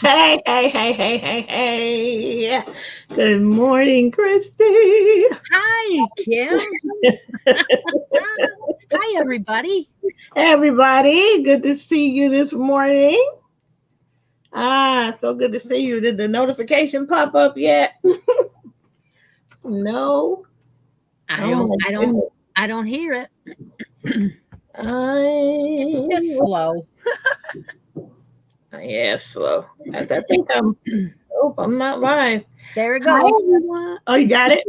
Hey, hey, hey, hey, hey, hey. Good morning, Christy. Hi, Kim. Hi, everybody. Everybody, good to see you this morning. So good to see you. Did the notification pop up yet? No. I Oh don't, my I don't, goodness. I don't hear it. It's just I slow. yeah, slow. I think I'm not live. There it Hi goes. everyone. Oh, you got it?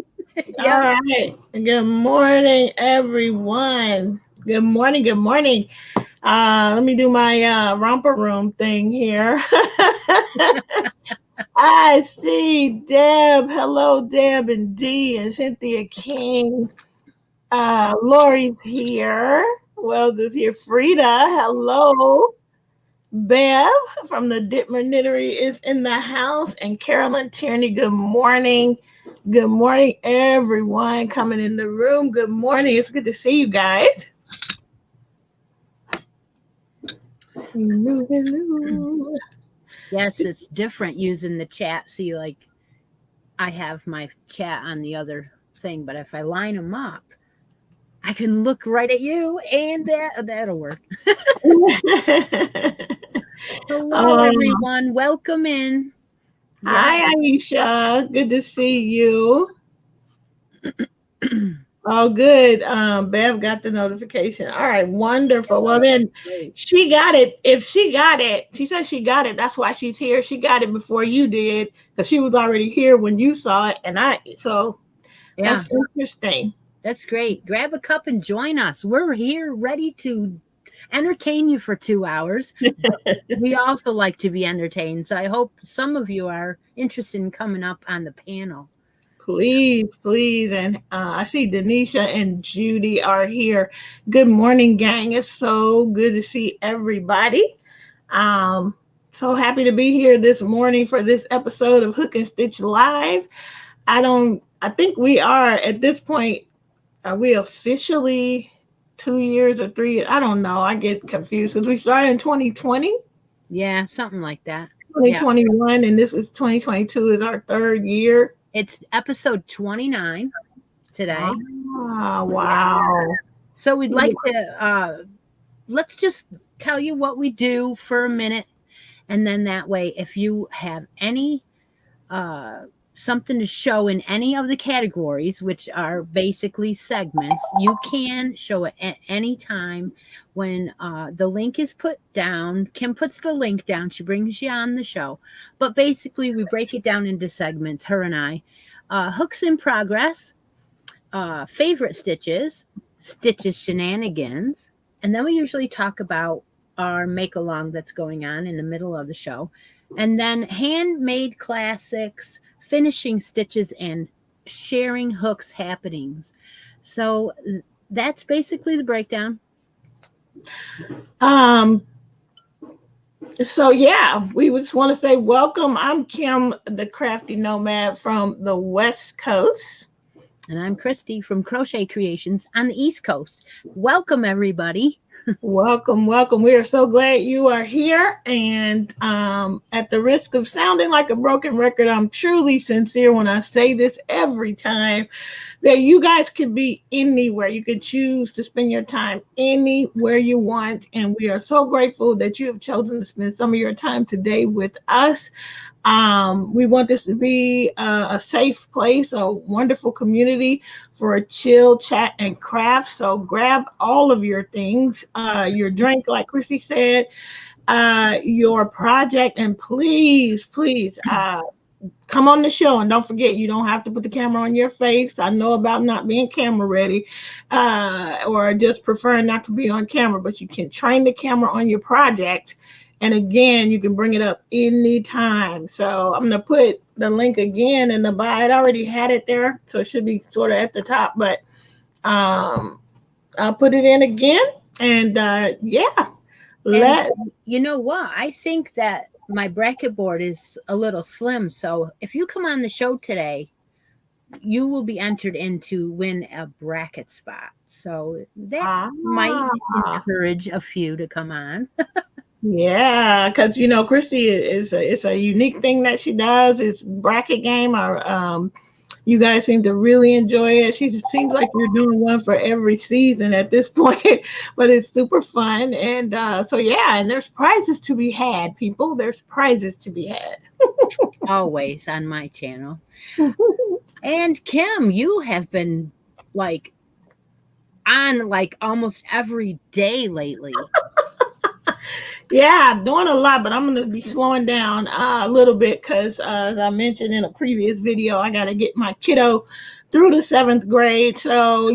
All Yep. right. Good morning, everyone. Good morning. Good morning. Let me do my romper room thing here. I see Deb. Hello, Deb and Dee and Cynthia King. Lori's here. Wells is here. Frida. Hello. Bev from the Ditmer Knittery is in the house. And Carolyn Tierney, good morning. Good morning, everyone coming in the room. Good morning. It's good to see you guys. Hello, hello. Yes, it's different using the chat. See, like I have my chat on the other thing, but if I line them up, I can look right at you, and that'll work. Hello, um, everyone. Welcome in. Yeah. Hi, Aisha. Good to see you. Oh, good. Bev got the notification. All right, wonderful. Well, then Great. she got it. If she got it, she said she got it. That's why she's here. She got it before you did because she was already here when you saw it, and so Yeah, that's interesting. that's great. Grab a cup and join us. We're here ready to entertain you for 2 hours. We also like to be entertained. So I hope some of you are interested in coming up on the panel. Please, please. And I see Denisha and Judy are here. Good morning, gang. It's so good to see everybody. Um, so happy to be here this morning for this episode of Hook and Stitch Live. I think we are at this point, are we officially 2 years or 3? I don't know. I get confused because we started in 2020, Yeah, something like that. Yeah. 2021, and this is 2022 is our third year. It's episode 29 today. Yeah. Wow. So we'd like to let's just tell you what we do for a minute, and then that way if you have any uh, something to show in any of the categories, which are basically segments, you can show it at any time when the link is put down. Kim puts the link down, she brings you on the show. But basically, we break it down into segments, her and I. Hooks in progress, favorite stitches, stitches shenanigans, and then we usually talk about our make along that's going on in the middle of the show, and then handmade classics, finishing stitches, and sharing hooks happenings. So that's basically the breakdown. Um, so yeah, we just want to say welcome. I'm Kim, the crafty nomad from the West Coast. And I'm Christy from Crochet Creations on the East Coast. Welcome, everybody. Welcome, welcome. We are so glad you are here. And at the risk of sounding like a broken record, I'm truly sincere when I say this every time that you guys could be anywhere. You could choose to spend your time anywhere you want. And we are so grateful that you have chosen to spend some of your time today with us. We want this to be a safe place, a wonderful community for a chill chat and craft. So grab all of your things, your drink, like Chrissy said, your project, and please, please come on the show. And don't forget, you don't have to put the camera on your face. I know about not being camera ready or just preferring not to be on camera, but you can train the camera on your project. And again, you can bring it up anytime. So I'm going to put the link again in the bio. I already had it there, so it should be sort of at the top, but I'll put it in again. And yeah, And you know what? I think that my bracket board is a little slim. So if you come on the show today, you will be entered in to win a bracket spot. So that might encourage a few to come on. Yeah, because Christy is it's a unique thing that she does. It's bracket game. You guys seem to really enjoy it. She seems like you're doing one for every season at this point, but it's super fun. And so yeah, and there's prizes to be had, people. There's prizes to be had. Always on my channel. And Kim, you have been like on like almost every day lately. Yeah, I'm doing a lot, but I'm going to be slowing down a little bit because, as I mentioned in a previous video, I got to get my kiddo through the 7th grade. So,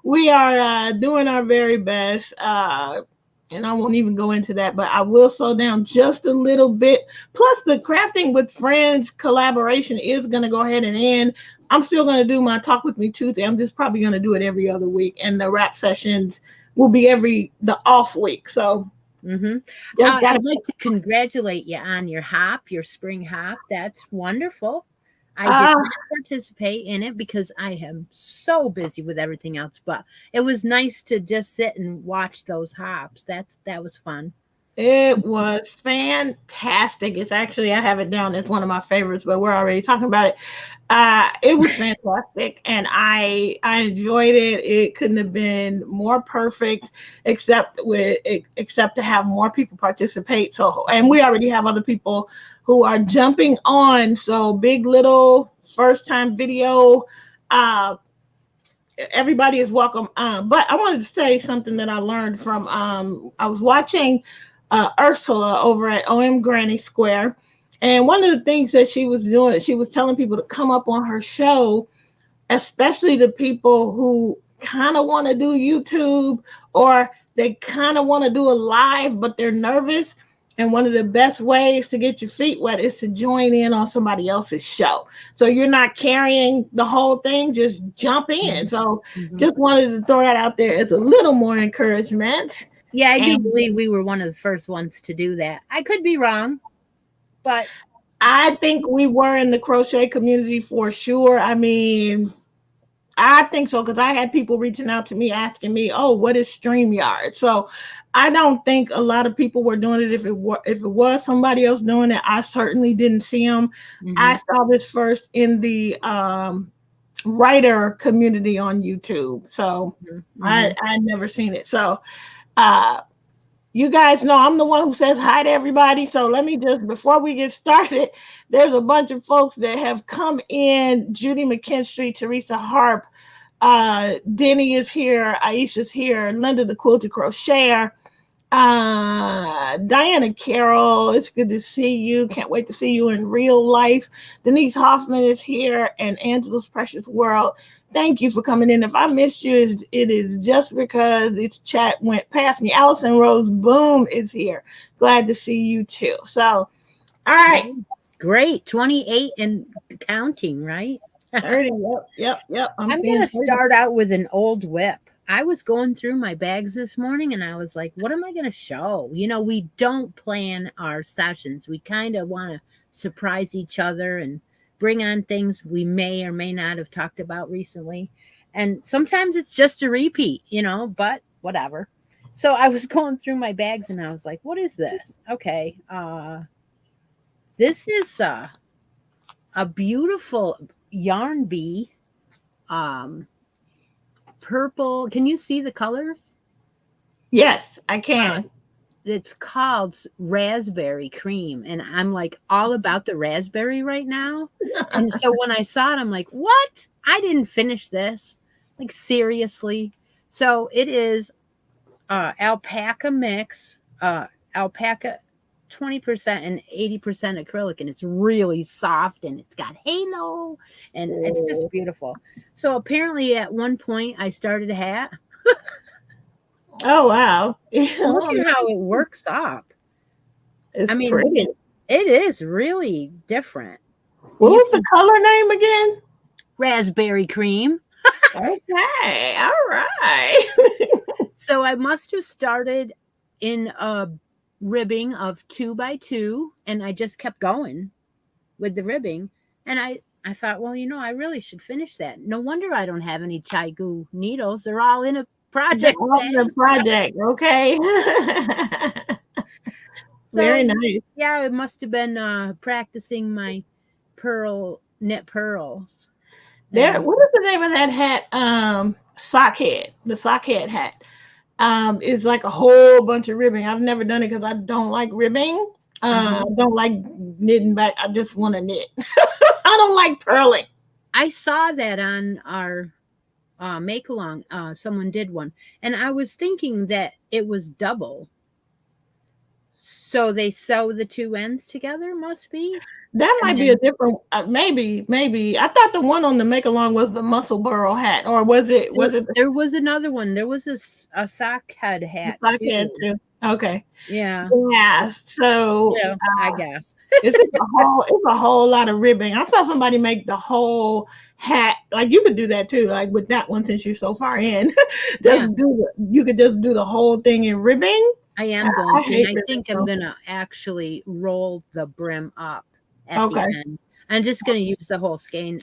we are doing our very best. And I won't even go into that, but I will slow down just a little bit. Plus, the Crafting with Friends collaboration is going to go ahead and end. I'm still going to do my Talk With Me Tuesday. I'm just probably going to do it every other week. And the rap sessions will be the off week. So, I'd like to congratulate you on your hop, your spring hop. That's wonderful. I did not participate in it because I am so busy with everything else, but it was nice to just sit and watch those hops. That was fun. It was fantastic. It's actually, I have it down as one of my favorites, but we're already talking about it. It was fantastic, and I enjoyed it. It couldn't have been more perfect, except to have more people participate. So, and we already have other people who are jumping on. So, big little first time video. Everybody is welcome. But I wanted to say something that I learned from. I was watching Ursula over at OM Granny Square. And one of the things that she was doing, she was telling people to come up on her show, especially the people who kind of want to do YouTube or they kind of want to do a live, but they're nervous. And one of the best ways to get your feet wet is to join in on somebody else's show. So you're not carrying the whole thing, just jump in. So just wanted to throw that out there as a little more encouragement. Yeah, I do believe we were one of the first ones to do that. I could be wrong, but I think we were in the crochet community for sure. I mean, I think so because I had people reaching out to me asking me, "Oh, what is StreamYard?" So I don't think a lot of people were doing it. If it was somebody else doing it, I certainly didn't see them. I saw this first in the writer community on YouTube, so I never seen it. So. You guys know I'm the one who says hi to everybody. So let me just, before we get started, there's a bunch of folks that have come in. Judy McKinstry, Teresa Harp, Denny is here, Aisha's here, Linda the Quilted Crocheter, Diana Carroll, it's good to see you. Can't wait to see you in real life. Denise Hoffman is here, and Angela's Precious World. Thank you for coming in. If I missed you, it is just because this chat went past me. Allison Rose Boom is here. Glad to see you too. So, all right. Great. 28 and counting, right? 30. Yep. I'm going to start out with an old whip. I was going through my bags this morning and I was like, what am I going to show? We don't plan our sessions. We kind of want to surprise each other and bring on things we may or may not have talked about recently. And sometimes it's just a repeat, but whatever. So I was going through my bags and I was like, what is this? Okay. This is a beautiful yarn bee. Purple. Can you see the colors? Yes, I can. It's called Raspberry Cream, and I'm like all about the raspberry right now. And so when I saw it, I'm like, what? I didn't finish this. Like, seriously. So it is alpaca mix, alpaca 20% and 80% acrylic, and it's really soft and it's got halo and it's just beautiful. So apparently at one point I started a hat. Oh wow. Look at how it works up. It's pretty. It is really different. What was the color name again? Raspberry Cream. Okay. All right. So I must have started in a ribbing of 2x2 and I just kept going with the ribbing. And I thought, well, I really should finish that. No wonder I don't have any Chai-Gu needles. They're all in a project. Okay. Very nice. Yeah, it must have been practicing my knit pearls. There, what is the name of that hat? Sockhead. The sockhead hat. Is like a whole bunch of ribbing. I've never done it because I don't like ribbing. I don't like knitting back. I just want to knit. I don't like purling. I saw that on our make along. Someone did one, and I was thinking that it was double. So they sew the two ends together, must be. That might be a different. Maybe. I thought the one on the make along was the muscle burrow hat, or was it? There was another one. There was a sock head hat. Sock head too. Okay. Yeah. Yeah. So yeah, I guess it's a whole lot of ribbing. I saw somebody make the whole hat. Like you could do that too. Like with that one, since you're so far in, you could just do the whole thing in ribbing. I am going to. And I think I'm going to actually roll the brim up at the end. I'm just going to use the whole skein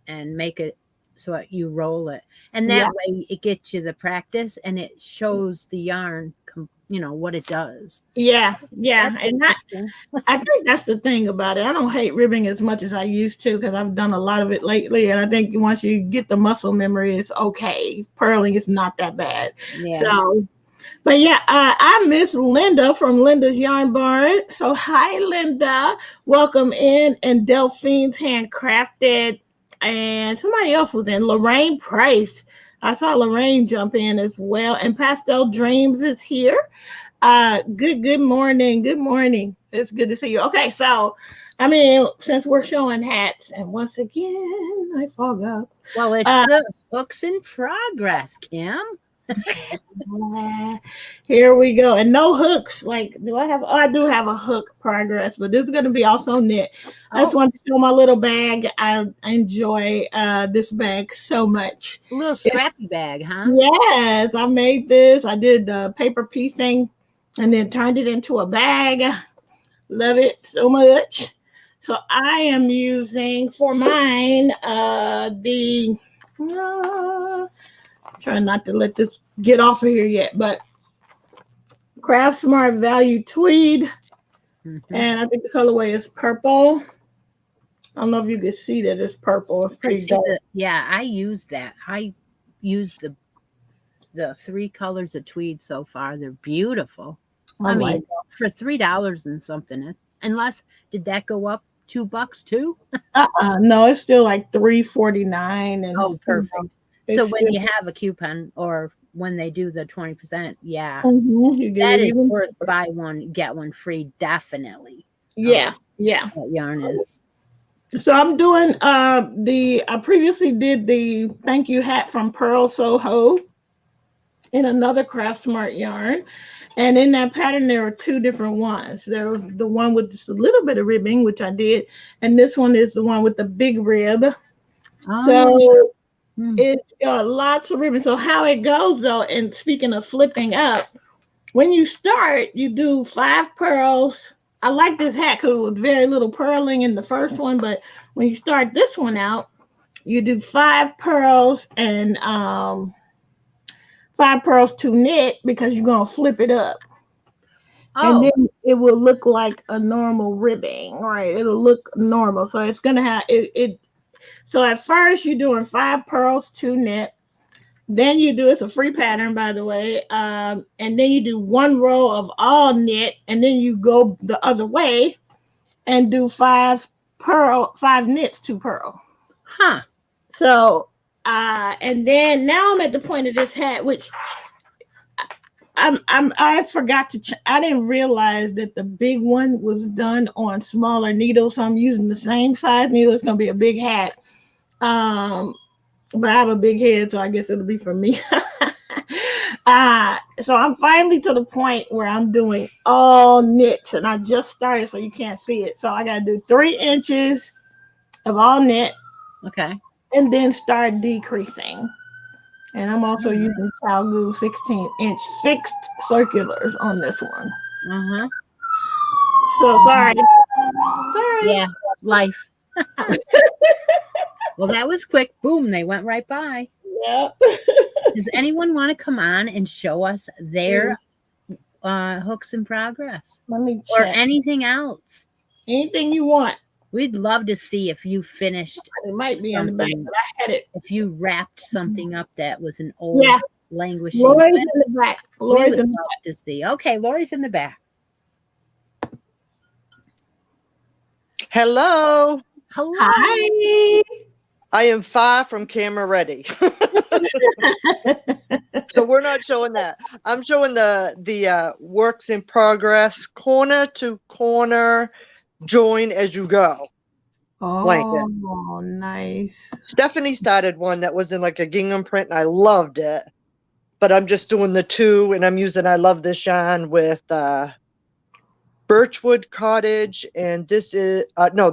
and make it so you roll it. And that way it gets you the practice and it shows the yarn, what it does. Yeah. And I think that's the thing about it. I don't hate ribbing as much as I used to because I've done a lot of it lately. And I think once you get the muscle memory, it's okay. Purling is not that bad. Yeah. So... But yeah, I miss Linda from Linda's Yarn Barn. So hi, Linda. Welcome in. And Delphine's Handcrafted. And somebody else was in. Lorraine Price. I saw Lorraine jump in as well. And Pastel Dreams is here. Good morning. Good morning. It's good to see you. Okay, so, since we're showing hats, and once again, I forgot. Well, it's the books in progress, Kim. Here we go. And no hooks. Like, I do have a hook progress, but this is going to be also knit. I just want to show my little bag. I enjoy this bag so much. A little scrappy bag, huh? Yes, I made this. I did the paper piecing and then turned it into a bag. Love it so much. So I am using for mine trying not to let this get off of here yet, but Craft Smart Value Tweed. And I think the colorway is purple. I don't know if you can see that it's purple. It's pretty dark. I used that. I used the 3 colors of tweed so far. They're beautiful. For $3 and something. Unless, did that go up $2 too? No, it's still like $3.49. And perfect. So when you have a coupon or when they do the 20%, that is worth buy one, get one free, definitely. Yeah. That yarn is. So I'm doing I previously did the thank you hat from Pearl Soho in another Craft Smart yarn. And in that pattern, there were 2 different ones. There was the one with just a little bit of ribbing, which I did. And this one is the one with the big rib. So it's got lots of ribbon. So how it goes though, and speaking of flipping up, when you start, you do 5 pearls. I like this hat because it was very little purling in the first one, but when you start this one out, you do 5 pearls and 5 pearls to knit because you're gonna flip it up. And then it will look like a normal ribbing, right? It'll look normal. So it's gonna have it. So at first you're doing 5 pearls to knit. Then you do, it's a free pattern, by the way. And then you do 1 row of all knit, and then you go the other way and do 5 knits to purl. Huh. So, and then now I'm at the point of this hat, which I forgot to, I didn't realize that the big one was done on smaller needles. So I'm using the same size needle. It's going to be a big hat. But I have a big head, so I guess it'll be for me. So I'm finally to the point where I'm doing all knits, and I just started, so you can't see it. So I got to do 3 inches of all knit. Okay. And then start decreasing. And I'm also using Cowl glue 16-inch fixed circulars on this one. So sorry. Yeah, life. Well, that was quick. Boom, they went right by. Yep. Does anyone want to come on and show us their Hooks in Progress Let me or check. anything else. Anything you want. We'd love to see if you finished It might be in the back, something. but I had it. If you wrapped something up that was an old languishing. Lori's in the back. We Lori's would in the love to see. Okay, Lori's in the back. Hello. Hello. Hi. I am far from camera ready. So we're not showing that. I'm showing the works in progress, corner to corner, join as you go. Blanket. Oh, nice. Stephanie started one that was in like a gingham print and I loved it. But I'm just doing the two and I'm using I Love This Yarn with Birchwood Cottage, and this is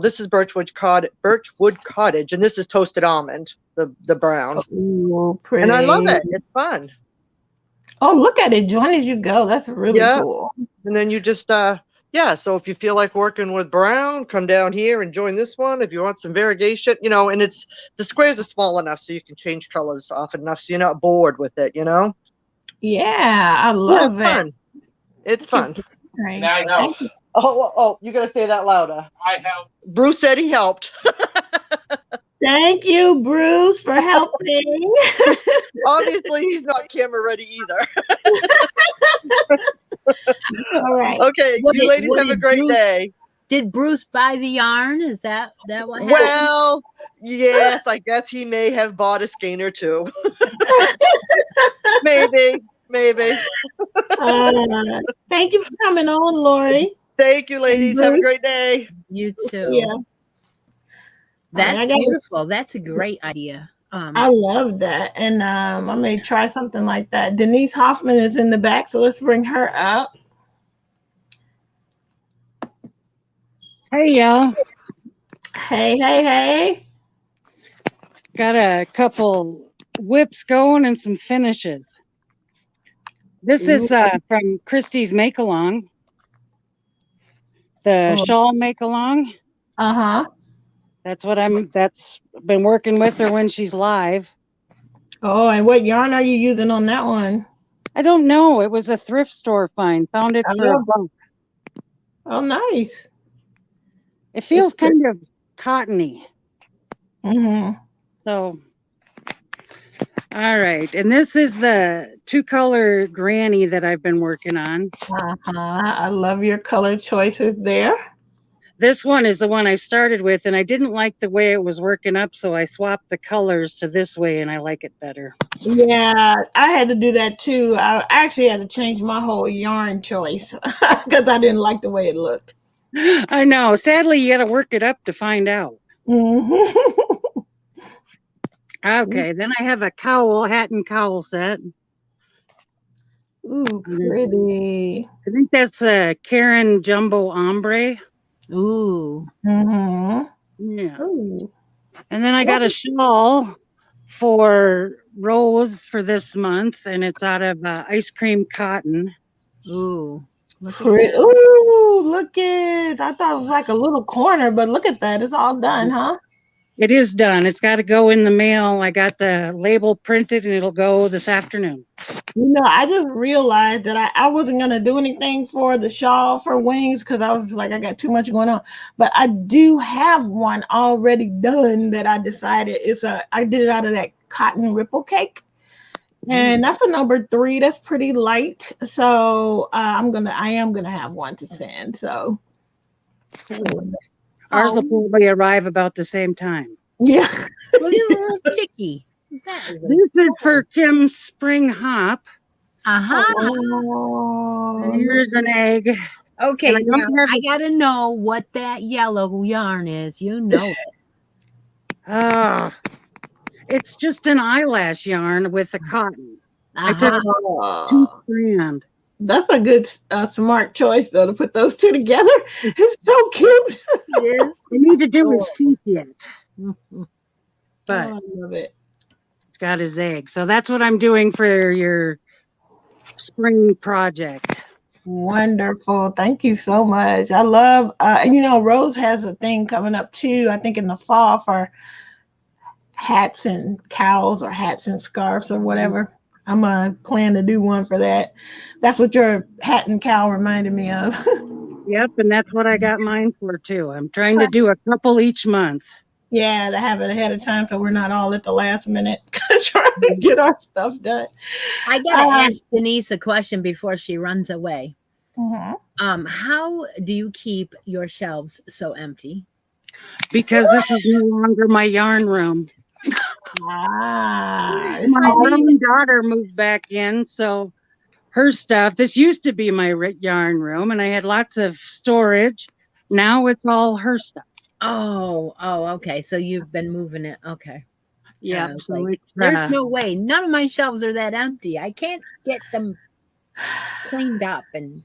this is Birchwood Cottage, and this is Toasted Almond, the brown. Ooh, pretty. And I love it. It's fun. Oh, look at it. Join as you go. That's really cool. And then you just so if you feel like working with brown, come down here and join this one. If you want some variegation, and it's the squares are small enough so you can change colors often enough so you're not bored with it, Yeah, I love it. Fun. It's fun. Right. Now I know. Oh, you gotta say that louder. I help. Bruce said he helped. Thank you, Bruce, for helping. Obviously, he's not camera ready either. All right. Okay, you ladies have a great day. Did Bruce buy the yarn? Is that what happened? Well, yes, I guess he may have bought a skein or two. Maybe. Thank you for coming on, Lori. Thank you, ladies. Have a great day. You too. Yeah. That's beautiful. That's a great idea. I love that. And I may try something like that. Denise Hoffman is in the back, so let's bring her up. Hey, y'all. Hey. Got a couple whips going and some finishes. This is from Christie's Make Along. The Shawl Make Along. Uh-huh. That's been working with her when she's live. Oh, and what yarn are you using on that one? I don't know. It was a thrift store find. Found it for $1. Oh, nice. It feels kind of cottony. Mm-hmm. So, all right. And this is the 2-color granny that I've been working on. I love your color choices there. This one is the one I started with, and I didn't like the way it was working up, so I swapped the colors to this way, and I like it better. Yeah, I had to do that too. I actually had to change my whole yarn choice because I didn't like the way it looked. I know. Sadly, you got to work it up to find out. Mm-hmm. Okay, then I have a cowl, hat and cowl set. Ooh, pretty. I think that's a Karen Jumbo Ombre. Ooh. Mm-hmm. Yeah. Ooh. And then I got a shawl for Rose for this month, and it's out of ice cream cotton. Ooh. Ooh, look at. I thought it was like a little corner, but look at that. It's all done, huh? It is done. It's got to go in the mail. I got the label printed, and it'll go this afternoon. I just realized that I wasn't going to do anything for the shawl for wings because I was like, I got too much going on. But I do have one already done that I decided I did it out of that cotton ripple cake. And that's a number 3. That's pretty light. So I am gonna have one to send. So ours will probably arrive about the same time. Yeah. Look at the little chickie. This is for Kim's Spring Hop. Uh-huh. Oh, And here's an egg. Okay, I gotta know what that yellow yarn is. You know it. It's just an eyelash yarn with a cotton. I Uh-huh. put 2 strand. That's a good, smart choice, though, to put those two together. It's so cute. It is. I need to do his feet yet. But I love it. it's got his egg. So that's what I'm doing for your spring project. Wonderful. Thank you so much. I love, Rose has a thing coming up, too, I think in the fall for hats and cowls or hats and scarves or whatever. I'm gonna plan to do one for that. That's what your hat and cowl reminded me of. Yep, and that's what I got mine for too. I'm trying to do a couple each month. Yeah, to have it ahead of time so we're not all at the last minute trying to get our stuff done. I gotta ask Denise a question before she runs away. Mm-hmm. How do you keep your shelves so empty? Because this is no longer my yarn room. My own daughter moved back in, so her stuff. This used to be my yarn room, and I had lots of storage. Now it's all her stuff. Oh, okay. So you've been moving it. Okay. Yeah. So like, there's no way. None of my shelves are that empty. I can't get them cleaned up, and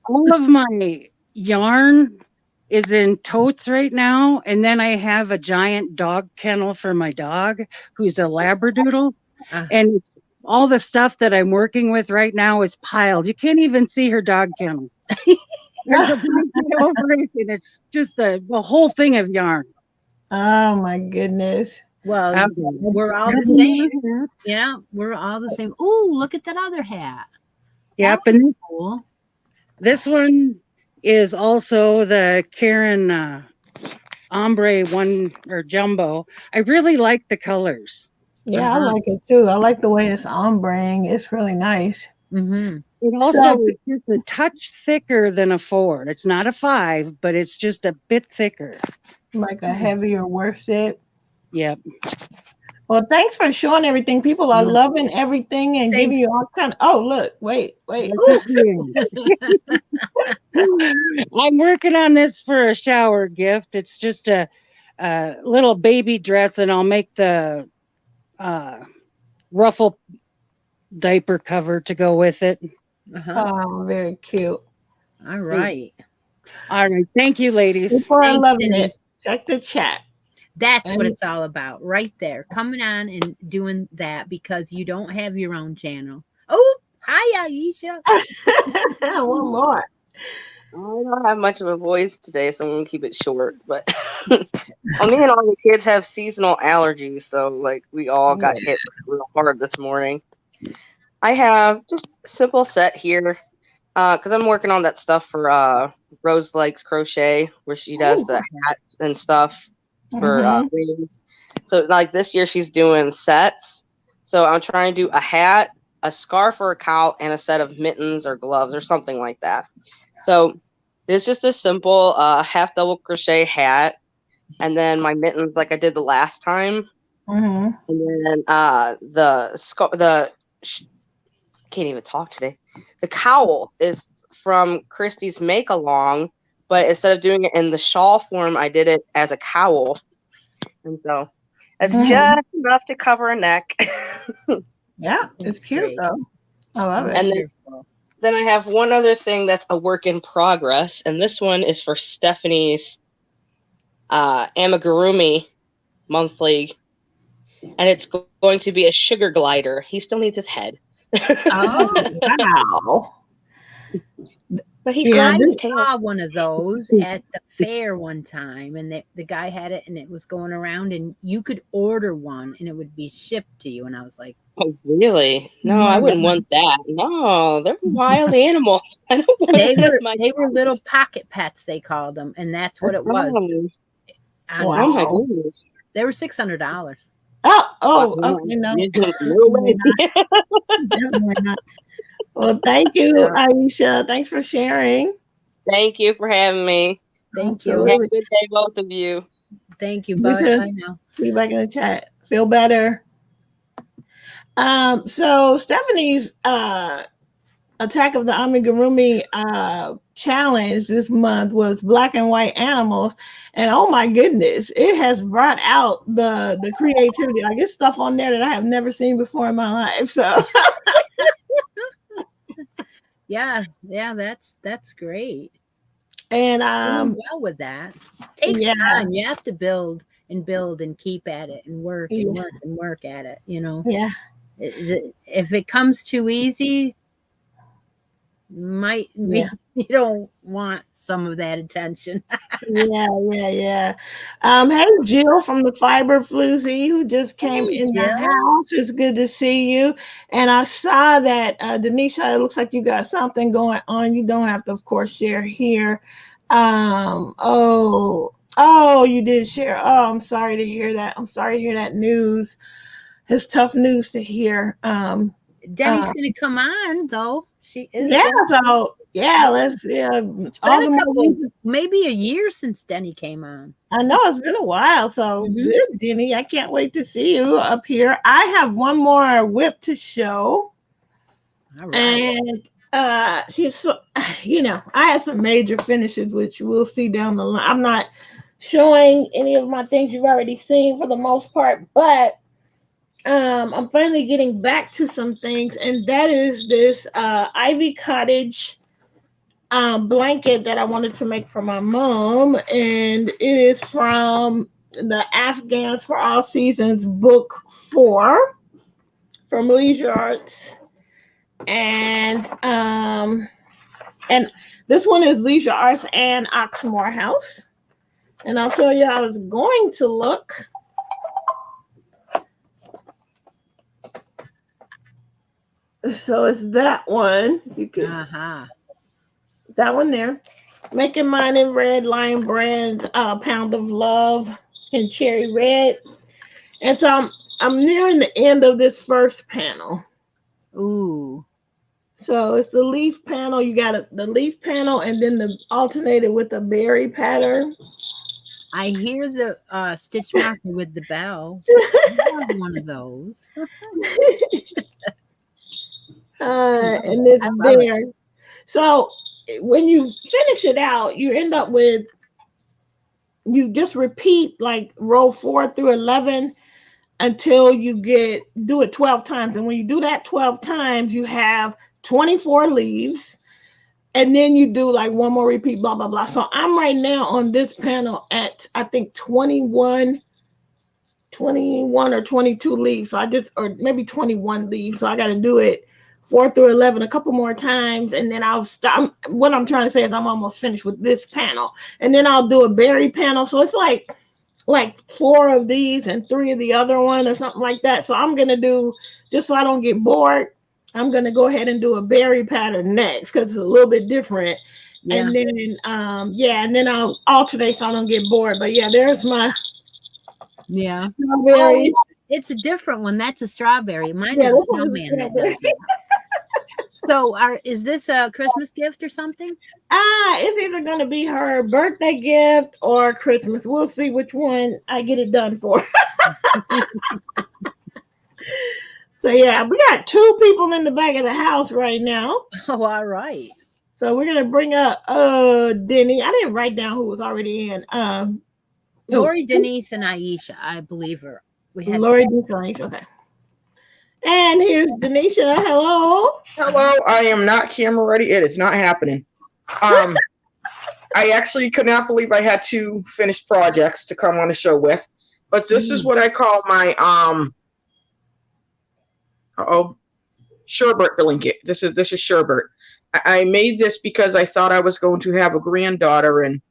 all of my yarn is in totes right now, and then I have a giant dog kennel for my dog, who's a Labradoodle, and it's all the stuff that I'm working with right now is piled. You can't even see her dog kennel. There's a blanket over it, and it's just a whole thing of yarn. Oh my goodness. Well, we're all the same. Yeah, we're all the same. Ooh, look at that other hat. Yep, and cool. This one is also the Karen ombre one or jumbo. I really like the colors. Yeah, I like it too. I like the way it's ombre. It's really nice. Mm-hmm. It also is just a touch thicker than a 4. It's not a 5, but it's just a bit thicker. Like a heavier worsted. Yep. Well, thanks for showing everything. People are loving everything and giving you all kind of. Oh, look! Wait! I'm working on this for a shower gift. It's just a little baby dress, and I'll make the ruffle diaper cover to go with it. Oh, very cute. All right. Thank you, ladies. People are loving it. Check the chat. That's what it's all about right there. Coming on and doing that because you don't have your own channel. Oh, hi, Aisha. One more. I don't have much of a voice today, so I'm going to keep it short. But me and all the kids have seasonal allergies, so like we all got hit real hard this morning. I have just a simple set here because I'm working on that stuff for Rose Likes Crochet, where she does the hats and stuff for rings. So like this year she's doing sets. So I'm trying to do a hat, a scarf or a cowl, and a set of mittens or gloves or something like that. So it's just a simple half double crochet hat, and then my mittens like I did the last time, and then can't even talk today. The cowl is from Christie's Make Along, but instead of doing it in the shawl form, I did it as a cowl. And so it's just enough to cover a neck. Yeah, it's cute though. I love it. And then I have one other thing that's a work in progress, and this one is for Stephanie's amigurumi monthly, and it's going to be a sugar glider. He still needs his head. Oh, wow. But I saw one of those at the fair one time, and the guy had it, and it was going around, and you could order one, and it would be shipped to you. And I was like, "Oh, really? No, I wouldn't want that. No, they're wild animals. I don't want they were little pocket pets, they called them, and that's what it was. Wow. Oh my goodness! They were $600. Okay, no. Definitely not. Well, thank you, Aisha. Thanks for sharing. Thank you for having me. Thank you. Have a good day, both of you. Thank you. Bye now. See you back in the chat. Feel better. So Stephanie's Attack of the Amigurumi challenge this month was black and white animals, and oh my goodness, it has brought out the creativity. Like it's stuff on there that I have never seen before in my life. So yeah, that's great. And well with that. Takes time. You have to build and keep at it and work and work and work at it, you know. Yeah. If it comes too easy, might be You don't want some of that attention. Yeah. Hey, Jill from the Fiber Floozy, who just came Hey, in the Jill. house. It's good to see you. And I saw that, Denisha, it looks like you got something going on. You don't have to, of course, share here. Oh, you did share. Oh, I'm sorry to hear that. I'm sorry to hear that news. It's tough news to hear. Denny's going to come on, though. She is. Yeah, gonna- so yeah, let's It's all been the a more couple, reasons. maybe a year since Denny came on. I know it's been a while, so Mhm. good, Denny. I can't wait to see you up here. I have one more whip to show, All right. and she's so, I had some major finishes, which we'll see down the line. I'm not showing any of my things you've already seen for the most part, but I'm finally getting back to some things, and that is this Ivy Cottage blanket that I wanted to make for my mom, and it is from the Afghans for All Seasons book 4 from Leisure Arts, and this one is Leisure Arts and Oxmoor House, and I'll show you how it's going to look. So it's that one. You can that one there. Making mine in red, Lion Brand, Pound of Love, and Cherry Red. And so I'm nearing the end of this first panel. Ooh. So it's the leaf panel. You got the leaf panel, and then the alternated with the berry pattern. I hear the stitch marker with the bell. I have one of those. And it's there. So when you finish it out, you end up with, you just repeat like row 4 through 11 until you do it 12 times. And when you do that 12 times, you have 24 leaves. And then you do like one more repeat, blah, blah, blah. So I'm right now on this panel at, I think, 21 or 22 leaves. So or maybe 21 leaves. So I got to do it 4 through 11 a couple more times, and then I'll stop. What I'm trying to say is I'm almost finished with this panel, and then I'll do a berry panel. So it's like 4 of these and 3 of the other one or something like that. So I'm gonna do, just so I don't get bored, I'm gonna go ahead and do a berry pattern next because it's a little bit different. Yeah. And then and then I'll alternate so I don't get bored. But yeah, there's my strawberry. Oh, it's a different one. That's a strawberry. Mine is a snowman that does it. So is this a Christmas gift or something? It's either going to be her birthday gift or Christmas. We'll see which one I get it done for. So yeah, we got 2 people in the back of the house right now. Oh, all right. So we're going to bring up Denny. I didn't write down who was already in. Lori, Denise, and Aisha, I believe her. We had Lori, Denise, and Aisha. Okay. And here's Denisha. Hello. Hello. I am not camera ready. It is not happening. I actually could not believe I had 2 finished projects to come on the show with. But this is what I call my Sherbet Blanket. This is Sherbet. I made this because I thought I was going to have a granddaughter, and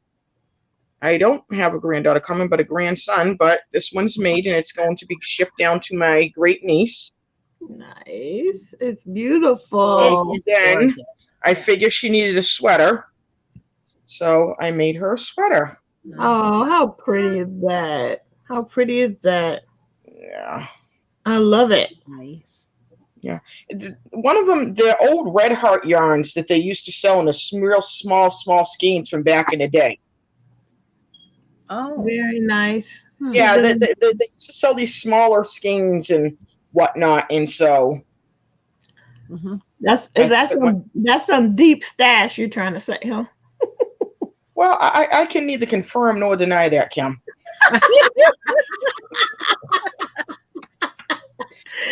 I don't have a granddaughter coming, but a grandson. But this one's made, and it's going to be shipped down to my great niece. Nice. It's beautiful. Then I figured she needed a sweater, so I made her a sweater. Oh, how pretty is that? How pretty is that? Yeah. I love it. Nice. Yeah. One of them, the old Red Heart yarns that they used to sell in the real small skeins from back in the day. Oh. Very nice. Yeah, they used to sell these smaller skeins and whatnot, and so that's some deep stash you're trying to say, huh? Well, I can neither confirm nor deny that, Kim.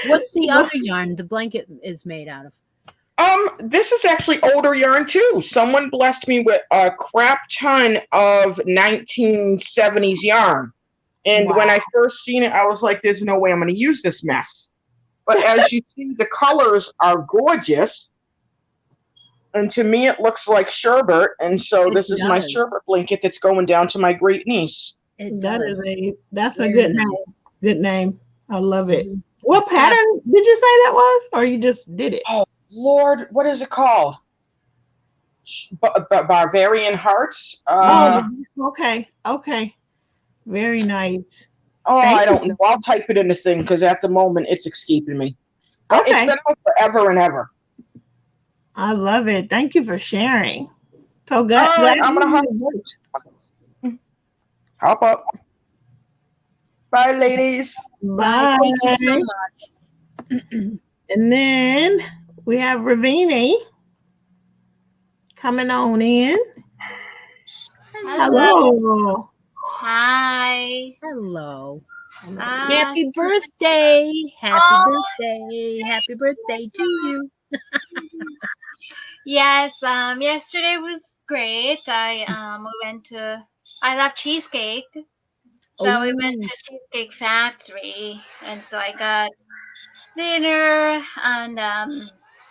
What's the other yarn the blanket is made out of? This is actually older yarn too. Someone blessed me with a crap ton of 1970s yarn. And when I first seen it, I was like, there's no way I'm going to use this mess. But as you see, the colors are gorgeous. And to me, it looks like sherbet. And so It this is my does. sherbet blanket that's going down to my great niece. It That does. is that's a Very good nice. name. Good name. I love it. Mhm. What pattern did you say that was, or you just did it? Oh, Lord, what is it called? Barbarian Hearts? Okay. Very nice. Oh, Thank I don't you. know. I'll type it in the thing because at the moment it's escaping me. It's Okay. been out forever and ever. I love it. Thank you for sharing. So All glad right, I'm going to hop up. Bye, ladies. Bye. Thank you so much. And then we have Ravini coming on in. Hello. Hi. Hello. Ah, Happy birthday. Happy birthday to you. yes. Yesterday was great. I love cheesecake, so we went to Cheesecake Factory, and so I got dinner and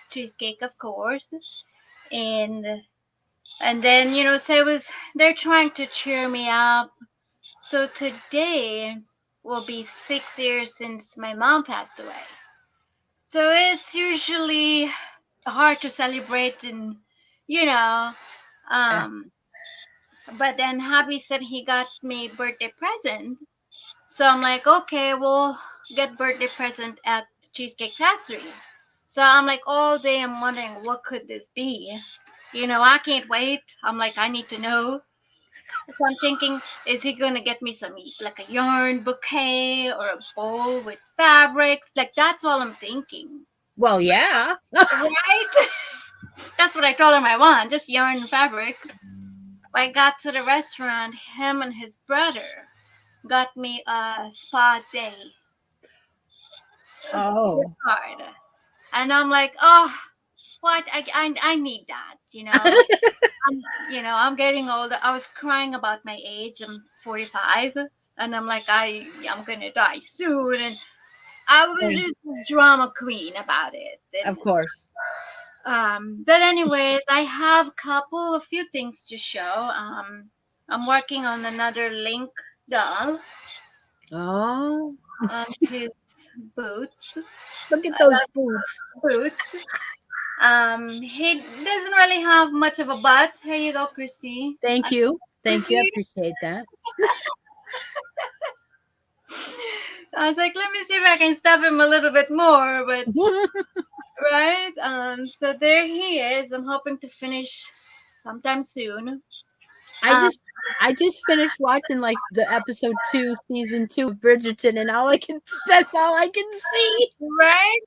cheesecake, of course, and then they're trying to cheer me up. So today will be 6 years since my mom passed away. So it's usually hard to celebrate, and you know, um, but then hubby said he got me birthday present. So I'm like, okay, we'll get birthday present at Cheesecake Factory. So I'm like, all day I'm wondering what could this be. I can't wait. I'm like, I need to know. So I'm thinking, is he gonna get me some like a yarn bouquet or a bowl with fabrics? Like that's all I'm thinking. Well, yeah. Right? That's what I told him I want, just yarn and fabric. I got to the restaurant, him and his brother got me a spa day gift card. And I'm like, oh, what? I need that, I'm getting older. I was crying about my age. I'm 45, and I'm like, I'm gonna die soon. And I was just this drama queen about it. And, Of course. But anyways, I have a few things to show. I'm working on another Link doll. Oh, His boots. look at those boots. Boots. He doesn't really have much of a butt. Here you go, Christy. Thank you. I appreciate that. I was like, let me see if I can stuff him a little bit more, but right. So there he is. I'm hoping to finish sometime soon. I just finished watching like the episode 2, season 2 of Bridgerton, and that's all I can see. Right?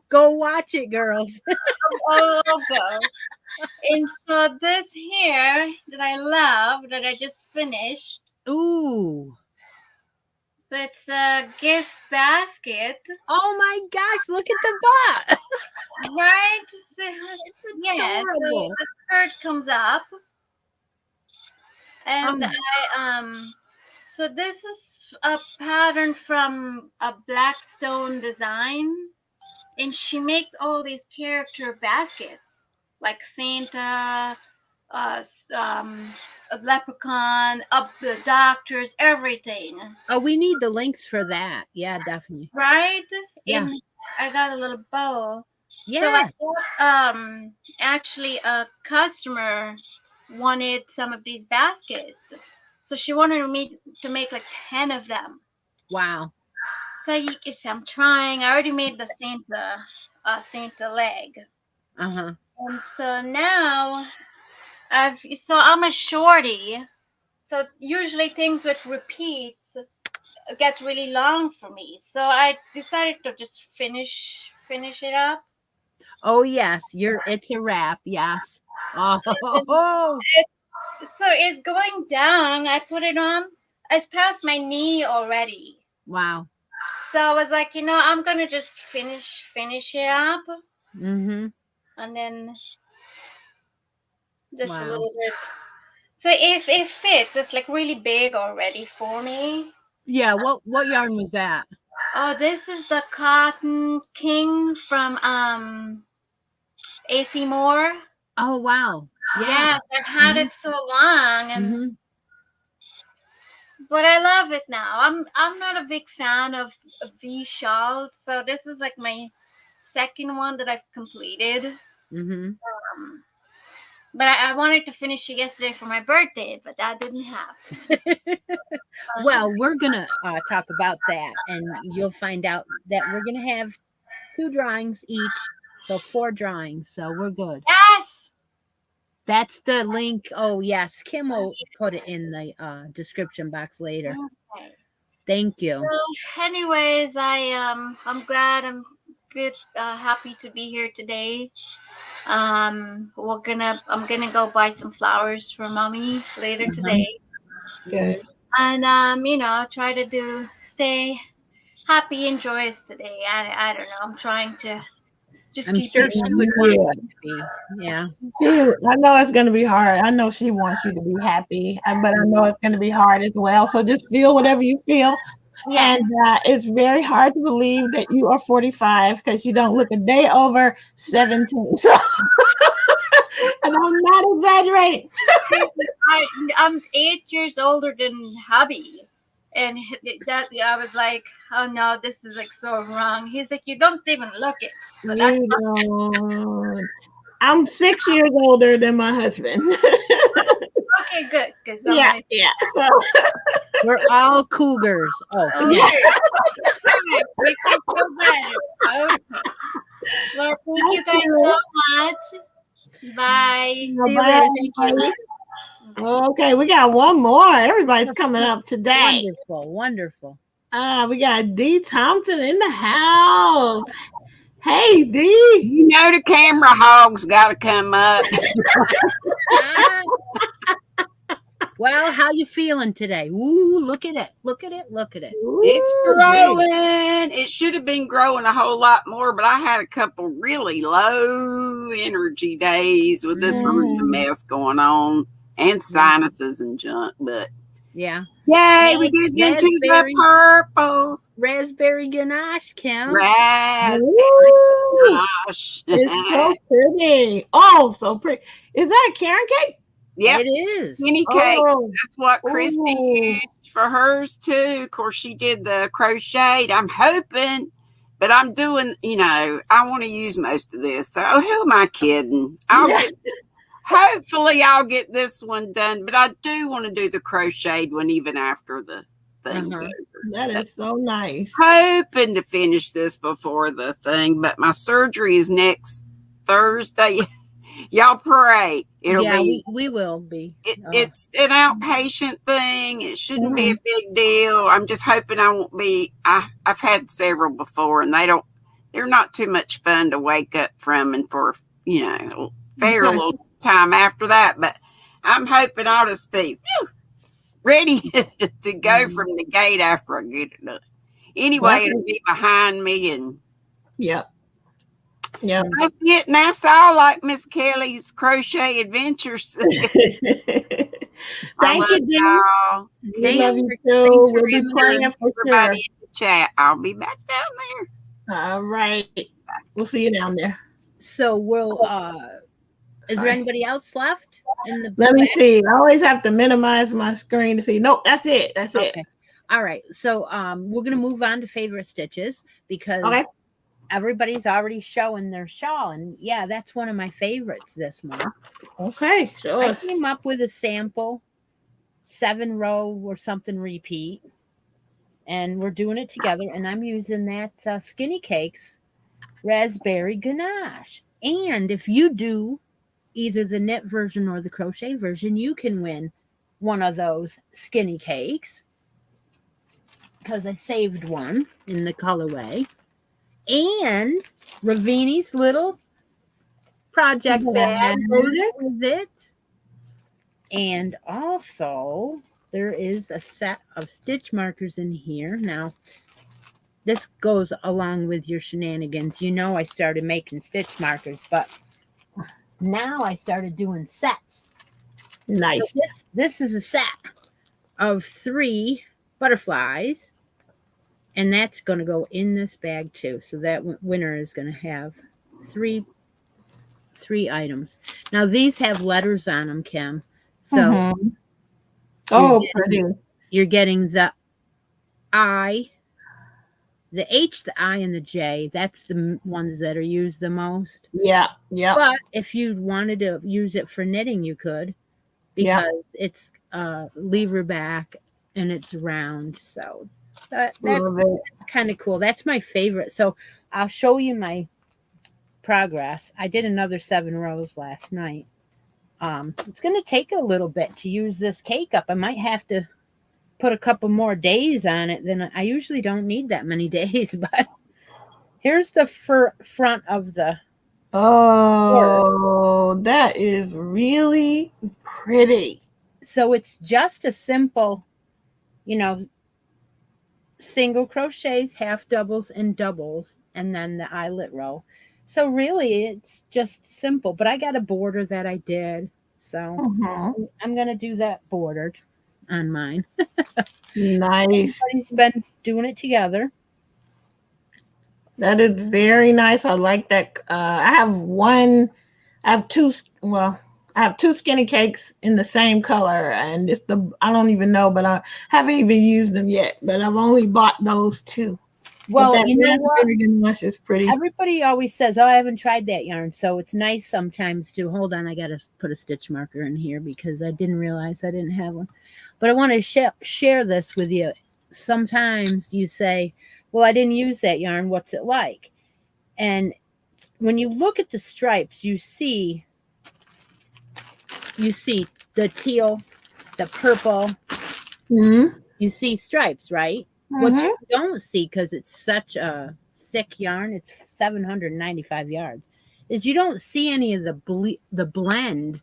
Go watch it, girls. I'll go. And so this here that I love that I just finished. Ooh. So it's a gift basket. Oh my gosh, look at the butt. Right? So, It's So adorable. the skirt comes up. And so this is a pattern from a Blackstone design, and she makes all these character baskets like Santa, a leprechaun, up the doctors, everything. Oh, we need the links for that. Yeah, definitely. Right? Yeah. And I got a little bow. Yeah. So I thought, actually a customer wanted some of these baskets. So she wanted me to make like 10 of them. Wow. So I'm trying. I already made the Santa leg. Uh-huh. And so now I'm a shorty. So usually things with repeats gets really long for me. So I decided to just finish it up. Oh yes, it's a wrap. Yes. Oh. So it's going down. I put it on. It's past my knee already. Wow. So I was like, I'm gonna just finish it up. Mm-hmm. And then just Wow. a little bit. So if it fits, it's like really big already for me. Yeah. What yarn was that? Oh, this is the Cotton King from AC Moore. Oh, wow. Yeah. Yes, I've had it so long, and Mhm. but I love it now. I'm not a big fan of V shawls, so this is like my second one that I've completed. Mhm. Um, but I wanted to finish it yesterday for my birthday, but that didn't happen. Well, we're gonna talk about that, and you'll find out that we're gonna have 2 drawings each, so 4 drawings. So we're good. Yes. That's the link. Oh yes, Kim will put it in the description box later. Okay. Thank you. So, anyways, I'm glad, I'm good, happy to be here today. I'm gonna go buy some flowers for mommy later today, Good. and try to stay happy and joyous today. I don't know. I'm trying to just I'm keep sure it. she would want Yeah. you to be. Yeah. I know it's going to be hard. I know she wants you to be happy, but I know it's going to be hard as well. So just feel whatever you feel. Yeah. And it's very hard to believe that you are 45 because you don't look a day over 17. So, and I'm not exaggerating. I'm 8 years older than hubby. And that I was like, oh no, this is like so wrong. He's like, you don't even look it. So that's You don't. I'm 6 years older than my husband. okay, good. Because yeah. So We're all cougars. Oh, okay. yeah. All right, we can feel better. Okay. Well, thank you guys so much. Bye. See you later. Thank you. Okay, we got one more. Everybody's coming up today. Wonderful, wonderful. We got D Thompson in the house. Hey, D. You know the camera hog's got to come up. Well, how you feeling today? Ooh, look at it. Look at it. Look at it. It's growing. It should have been growing a whole lot more, but I had a couple really low energy days with this mess going on and sinuses and junk. But yeah, yay, we did get into the purples. Raspberry ganache, Kim. Raspberry ganache. It's so pretty. Oh, so pretty. Is that a Karen cake? Yep. It is. Skinny cake. That's what Christy used for hers too. Of course, she did the crocheted. I'm hoping, but I'm doing, I want to use most of this. So who am I kidding? Hopefully I'll get this one done, but I do want to do the crocheted one even after the thing's over. That is so nice. Hoping to finish this before the thing, but my surgery is next Thursday. Y'all pray. It'll be. We will be. It's an outpatient thing. It shouldn't be a big deal. I'm just hoping I won't be. I've had several before, and they're not too much fun to wake up from, and for fair little time after that. But I'm hoping I'll just be ready to go from the gate after I get it done. Anyway, it'll be behind me, and yeah, that's it. And that's all, like Miss Kelly's crochet adventures. Thank you, y'all. We love you too. We'll be praying for everybody in the chat. I'll be back down there. All right. We'll see you down there. So we'll is there anybody else left in the Let me see. I always have to minimize my screen to see. Nope, that's it. That's it. All right. So we're gonna move on to favorite stitches because everybody's already showing their shawl, and yeah, that's one of my favorites this month. Okay, sure. I came up with a sample 7-row or something repeat, and we're doing it together, and I'm using that Skinny Cakes raspberry ganache. And if you do either the knit version or the crochet version, you can win one of those Skinny Cakes because I saved one in the colorway. And Ravini's little project bag goes with it. And also, there is a set of stitch markers in here. Now, this goes along with your shenanigans. I started making stitch markers, but now I started doing sets. Nice. So this is a set of 3 butterflies. And that's going to go in this bag too. So that winner is going to have 3 3 items. Now these have letters on them, Kim. So Mhm. Oh, you're pretty. you're getting the I, the H, the I, and the J. That's the ones that are used the most. Yeah, yeah, But if you wanted to use it for knitting, you could, yeah. because it's lever back and it's round. So that's Love it. kind of cool. That's my favorite. So I'll show you my progress. I did another 7 rows last night. It's going to take a little bit to use this cake up. I might have to put a couple more days on it. Than I usually don't need that many days, but here's the front of the Oh, that is really pretty. So it's just a simple, single crochets, half doubles, and doubles, and then the eyelet row. So really it's just simple, but I got a border that I did. So I'm going to do that bordered on mine. Nice. Everybody's been doing it together. That is very nice. I like that. I have two skinny cakes in the same color, and I don't even know, but I haven't even used them yet, but I've only bought those 2. Well, that you know what? Much is pretty. Everybody always says, "Oh, I haven't tried that yarn." So it's nice sometimes to hold on. I got to put a stitch marker in here because I didn't realize I didn't have one. But I want to share this with you. Sometimes you say, "Well, I didn't use that yarn. What's it like?" And when you look at the stripes, you see the teal, the purple. Mm-hmm. You see stripes, right? Mm-hmm. What you don't see, because it's such a thick yarn, it's 795 yards, is you don't see any of the blend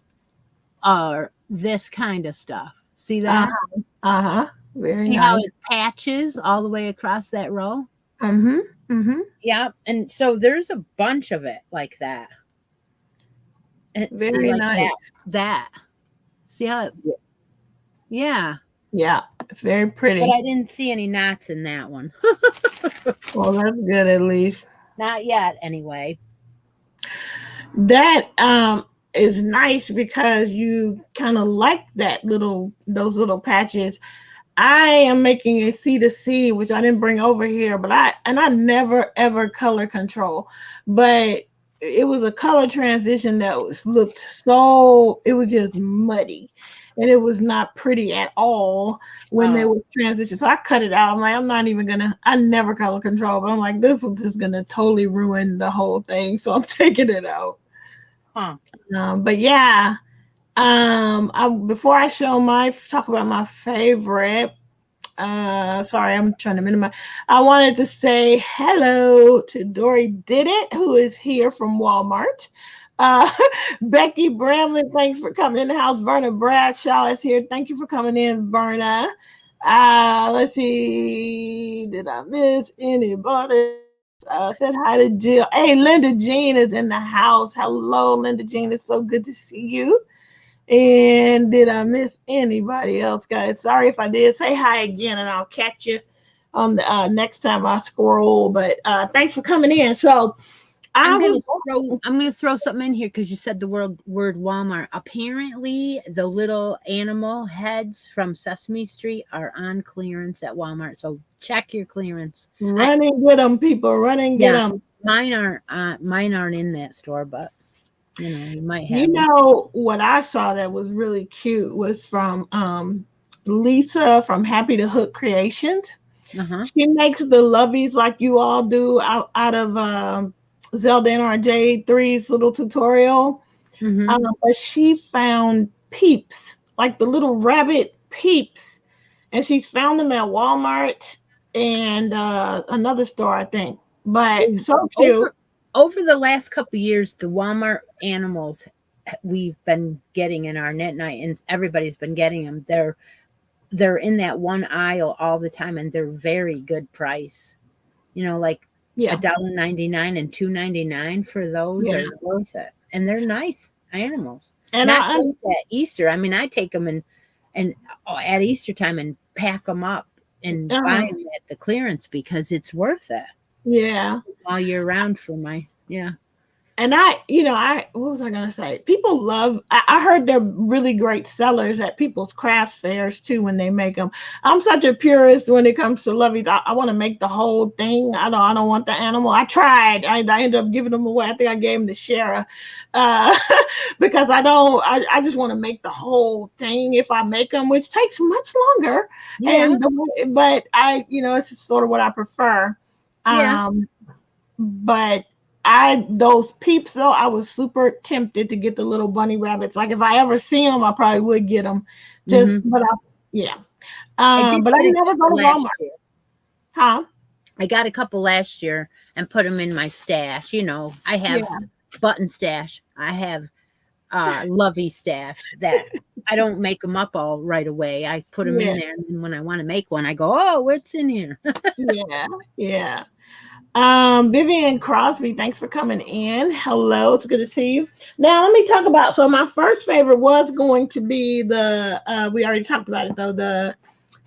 or this kind of stuff. See that? Very see nice. how it patches all the way across that row? Mm-hmm. Mm-hmm. Yeah. And so there's a bunch of it like that. And very nice. That. See how it? Yeah. Yeah, it's very pretty. But I didn't see any knots in that one. Well, that's good at least. Not yet, anyway. That is nice because you kind of like those little patches. I am making a C2C, which I didn't bring over here, but I never ever color control, but it was a color transition that it was just muddy. And it was not pretty at all when they would transition. So I cut it out. I'm like, I never color control, but I'm like, this is just going to totally ruin the whole thing. So I'm taking it out. But yeah, before I talk about my favorite, sorry, I'm trying to minimize. I wanted to say hello to Dory Did It, who is here from Walmart. Becky Bramlin, thanks for coming in the house. Verna Bradshaw is here. Thank you for coming in, Verna. Let's see. Did I miss anybody? Said hi to Jill. Hey, Linda Jean is in the house. Hello, Linda Jean. It's so good to see you. And did I miss anybody else, guys? Sorry if I did. Say hi again, and I'll catch you on the next time I scroll. But thanks for coming in. So I'm gonna throw something in here because you said the word Walmart. Apparently, the little animal heads from Sesame Street are on clearance at Walmart. So check your clearance. Run and get them, people. Run and get them. Mine aren't in that store, but you might have. You know what I saw that was really cute was from Lisa from Happy to Hook Creations. She makes the loveys like you all do out of Zelda NRJ 3's little tutorial. But she found peeps, like the little rabbit peeps, and she's found them at Walmart and another store, I think. But so cute. Over the last couple of years, the Walmart animals we've been getting in our knit night, and everybody's been getting them. They're in that one aisle all the time, and they're very good price. Like $1.99 and $2.99 for those are worth it, and they're nice animals. And not just at Easter. I mean, I take them and at Easter time and pack them up and buy them at the clearance because it's worth it. Yeah, all year round for my and what was I gonna say? People love. I heard they're really great sellers at people's crafts fairs too when they make them. I'm such a purist when it comes to loveys. I want to make the whole thing. I don't want the animal. I tried. I ended up giving them away. I think I gave them to Shara, because I just want to make the whole thing if I make them, which takes much longer. Yeah. But it's just sort of what I prefer. Yeah. But those peeps though, I was super tempted to get the little bunny rabbits. Like if I ever see them, I probably would get them. But I never go to Walmart. Huh? I got a couple last year and put them in my stash. I have button stash. I have lovey stash that I don't make them up all right away. I put them in there, and when I want to make one, I go, oh, what's in here? Yeah. Vivian Crosby, thanks for coming in. Hello, it's good to see you. Now let me talk about, so my first favorite was going to be we already talked about it though, the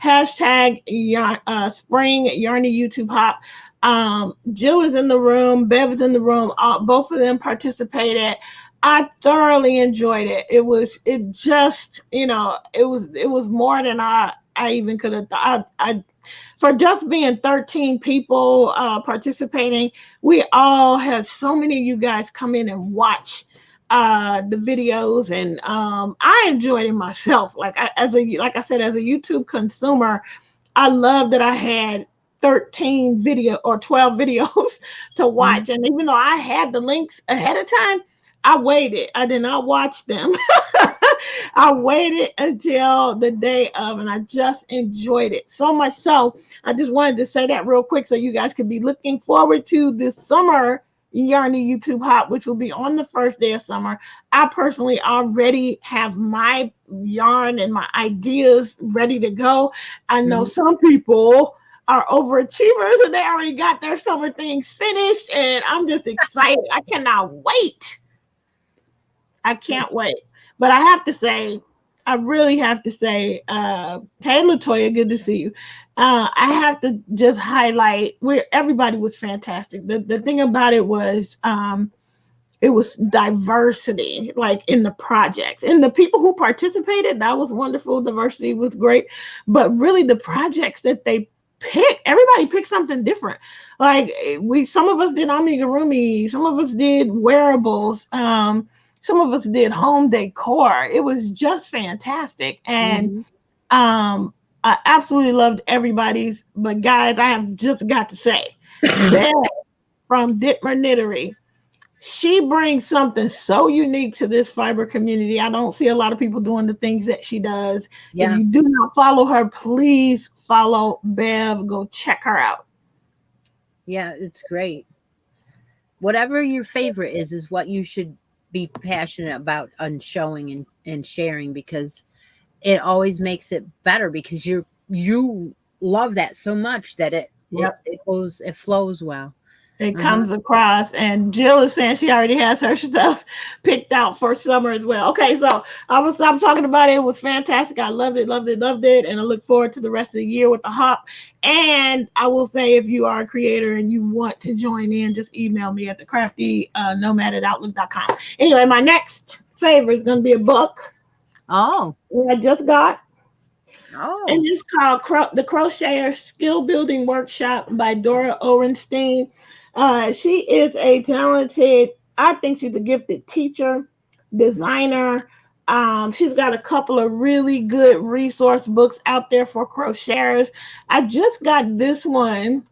hashtag spring Yarny YouTube hop. Jill is in the room, Bev is in the room, both of them participated. I thoroughly enjoyed it. It was more than I even could have thought. For just being 13 people participating, we all had so many of you guys come in and watch the videos, and I enjoyed it myself. Like I said, as a YouTube consumer, I love that I had 13 or 12 videos to watch. And even though I had the links ahead of time, I waited. I did not watch them. I waited until the day of, and I just enjoyed it so much. So I just wanted to say that real quick so you guys could be looking forward to this summer Yarny YouTube Hop, which will be on the first day of summer. I personally already have my yarn and my ideas ready to go. I know some people are overachievers and they already got their summer things finished, and I'm just excited. I cannot wait. I can't wait. But I really have to say, hey, Latoya, good to see you. I have to just highlight where everybody was fantastic. The thing about it was diversity, like in the projects. And the people who participated, that was wonderful. Diversity was great. But really the projects that they picked, everybody picked something different. Like some of us did amigurumi, some of us did wearables, some of us did home decor. It was just fantastic. And I absolutely loved everybody's. But guys, I have just got to say, Beth from Ditmer Knittery, she brings something so unique to this fiber community. I don't see a lot of people doing the things that she does. Yeah. If you do not follow her, please follow Bev. Go check her out. Yeah, it's great. Whatever your favorite is what you should be passionate about on showing and sharing, because it always makes it better, because you love that so much that it flows well. It comes across, and Jill is saying she already has her stuff picked out for summer as well. Okay, so I'm talking about it. It was fantastic. I loved it, and I look forward to the rest of the year with the hop. And I will say, if you are a creator and you want to join in, just email me at thecraftynomad@outlook.com. Anyway, my next favorite is going to be a book. Oh, I just got. Oh, and it's called The Crocheter Skill Building Workshop by Dora Orenstein. She is a talented, I think she's a gifted teacher, designer. She's got a couple of really good resource books out there for crocheters. I just got this one,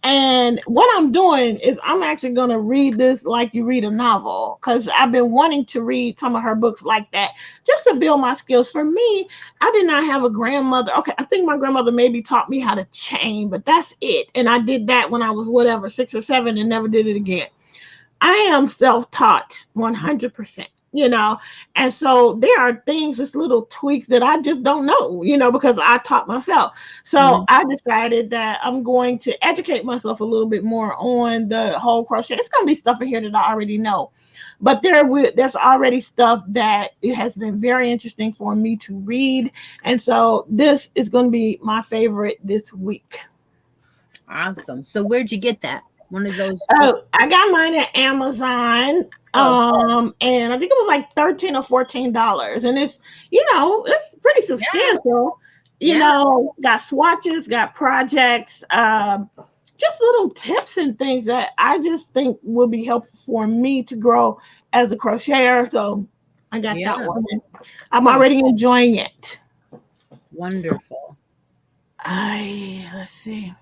and what I'm doing is I'm actually going to read this like you read a novel, because I've been wanting to read some of her books like that just to build my skills. For me, I did not have a grandmother. Okay, I think my grandmother maybe taught me how to chain, but that's it. And I did that when I was 6 or 7 and never did it again. I am self-taught 100%. And so there are things, just little tweaks that I just don't know, because I taught myself. So I decided that I'm going to educate myself a little bit more on the whole crochet. It's going to be stuff in here that I already know, but there's already stuff that it has been very interesting for me to read. And so this is going to be my favorite this week. Awesome. So where'd you get that? One of those. Oh, I got mine at Amazon. And I think it was like $13 or $14. And it's, it's pretty substantial. Got swatches, got projects, just little tips and things that I just think will be helpful for me to grow as a crocheter. So I got that one. I'm already enjoying it. Wonderful. Let's see.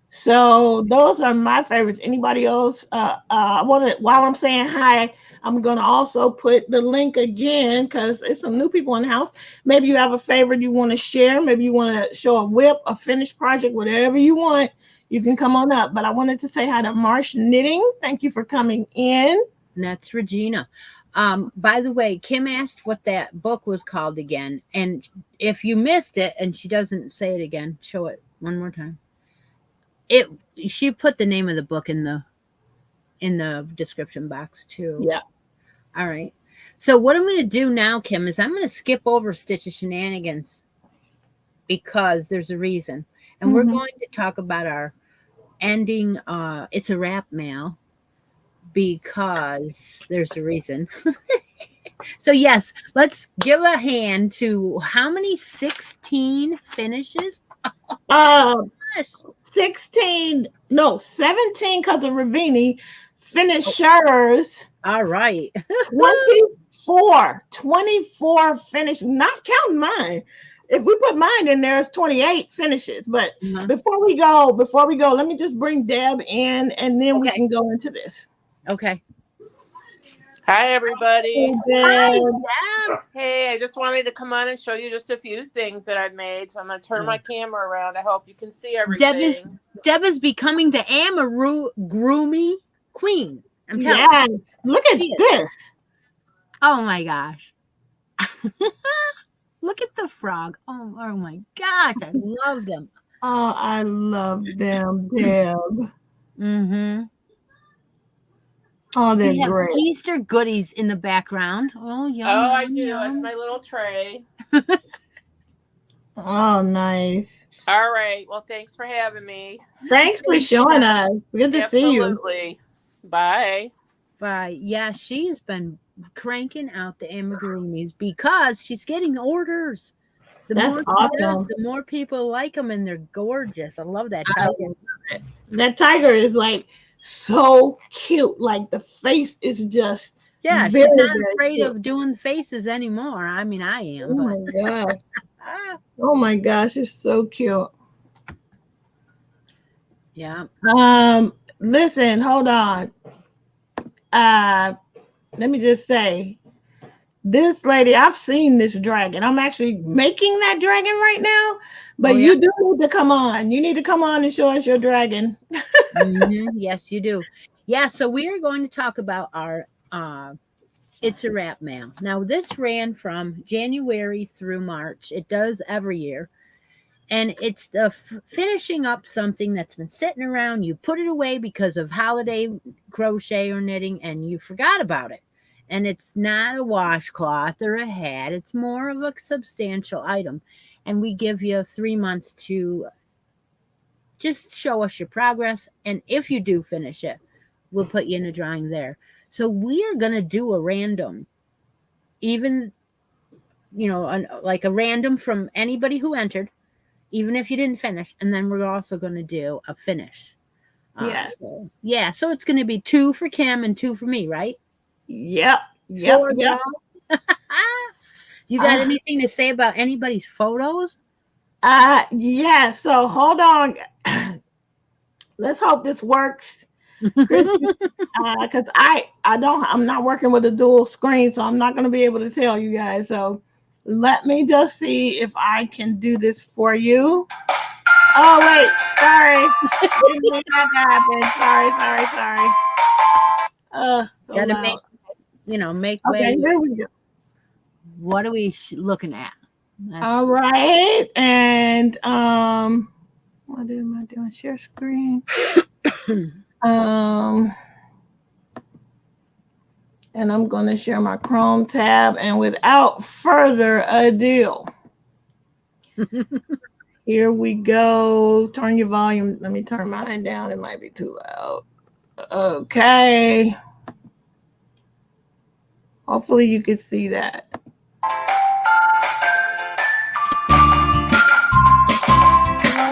So those are my favorites. Anybody else? While I'm saying hi, I'm gonna also put the link again because there's some new people in the house. Maybe you have a favorite you want to share. Maybe you want to show a whip, a finished project, whatever you want. You can come on up. But I wanted to say hi to Marsh Knitting. Thank you for coming in. And that's Regina. By the way, Kim asked what that book was called again. And if you missed it and she doesn't say it again, show it one more time. She put the name of the book in the description box too. Yeah. All right. So what I'm going to do now, Kim, is I'm going to skip over Stitch of Shenanigans because there's a reason. And we're going to talk about our ending. It's a wrap mail because there's a reason. So yes, let's give a hand to how many 16 finishes? 17 because of Ravini finishers. All right. 24 finish, not counting mine. If we put mine in there, it's 28 finishes. But before we go, let me just bring Deb in and then we can go into this. Okay. Hi, everybody. Hi, Deb. Hey, I just wanted to come on and show you just a few things that I've made. So I'm going to turn my camera around. I hope you can see everything. Deb is becoming the amigurumi queen. I'm telling you. Yes. Look at this. Oh, my gosh. Look at the frog. Oh, my gosh. I love them. Oh, I love them, Deb. Mm-hmm. Oh, they're great. Easter goodies in the background. Oh, yum, Oh, I yum, do. yum. That's my little tray. Oh, nice. All right. Well, thanks for having me. Thanks for showing us. Good to see you. Absolutely. Bye. Bye. Yeah, she has been cranking out the amigurumis because she's getting orders. That's awesome. The more people like them, and they're gorgeous. I love that tiger. That tiger is like so cute. Like the face is just she's not afraid of doing faces anymore. I mean, I am. Oh my gosh. Oh my gosh, it's so cute. Yeah. Listen, hold on. Let me just say, this lady, I've seen this dragon. I'm actually making that dragon right now, but you do need to come on. You need to come on and show us your dragon. Yes, you do. Yeah, so we are going to talk about our It's a Wrap mail. Now, this ran from January through March. It does every year. And it's the finishing up something that's been sitting around. You put it away because of holiday crochet or knitting, and you forgot about it. And it's not a washcloth or a hat. It's more of a substantial item. And we give you 3 months to just show us your progress. And if you do finish it, we'll put you in a drawing there. So we are going to do a random, even, like a random from anybody who entered, even if you didn't finish. And then we're also going to do a finish. So it's going to be 2 for Kim and 2 for me, right? Yep. You got anything to say about anybody's photos? Yeah. So hold on. Let's hope this works. Because I'm not working with a dual screen, so I'm not going to be able to tell you guys. So let me just see if I can do this for you. Oh wait, sorry. Didn't mean that to happen. Sorry. So gotta loud. make Okay, way. here we go. What are we looking at? All right, and what am I doing? Share screen. And I'm going to share my Chrome tab. And without further ado, Here we go. Turn your volume. Let me turn mine down. It might be too loud. Okay. Hopefully you can see that.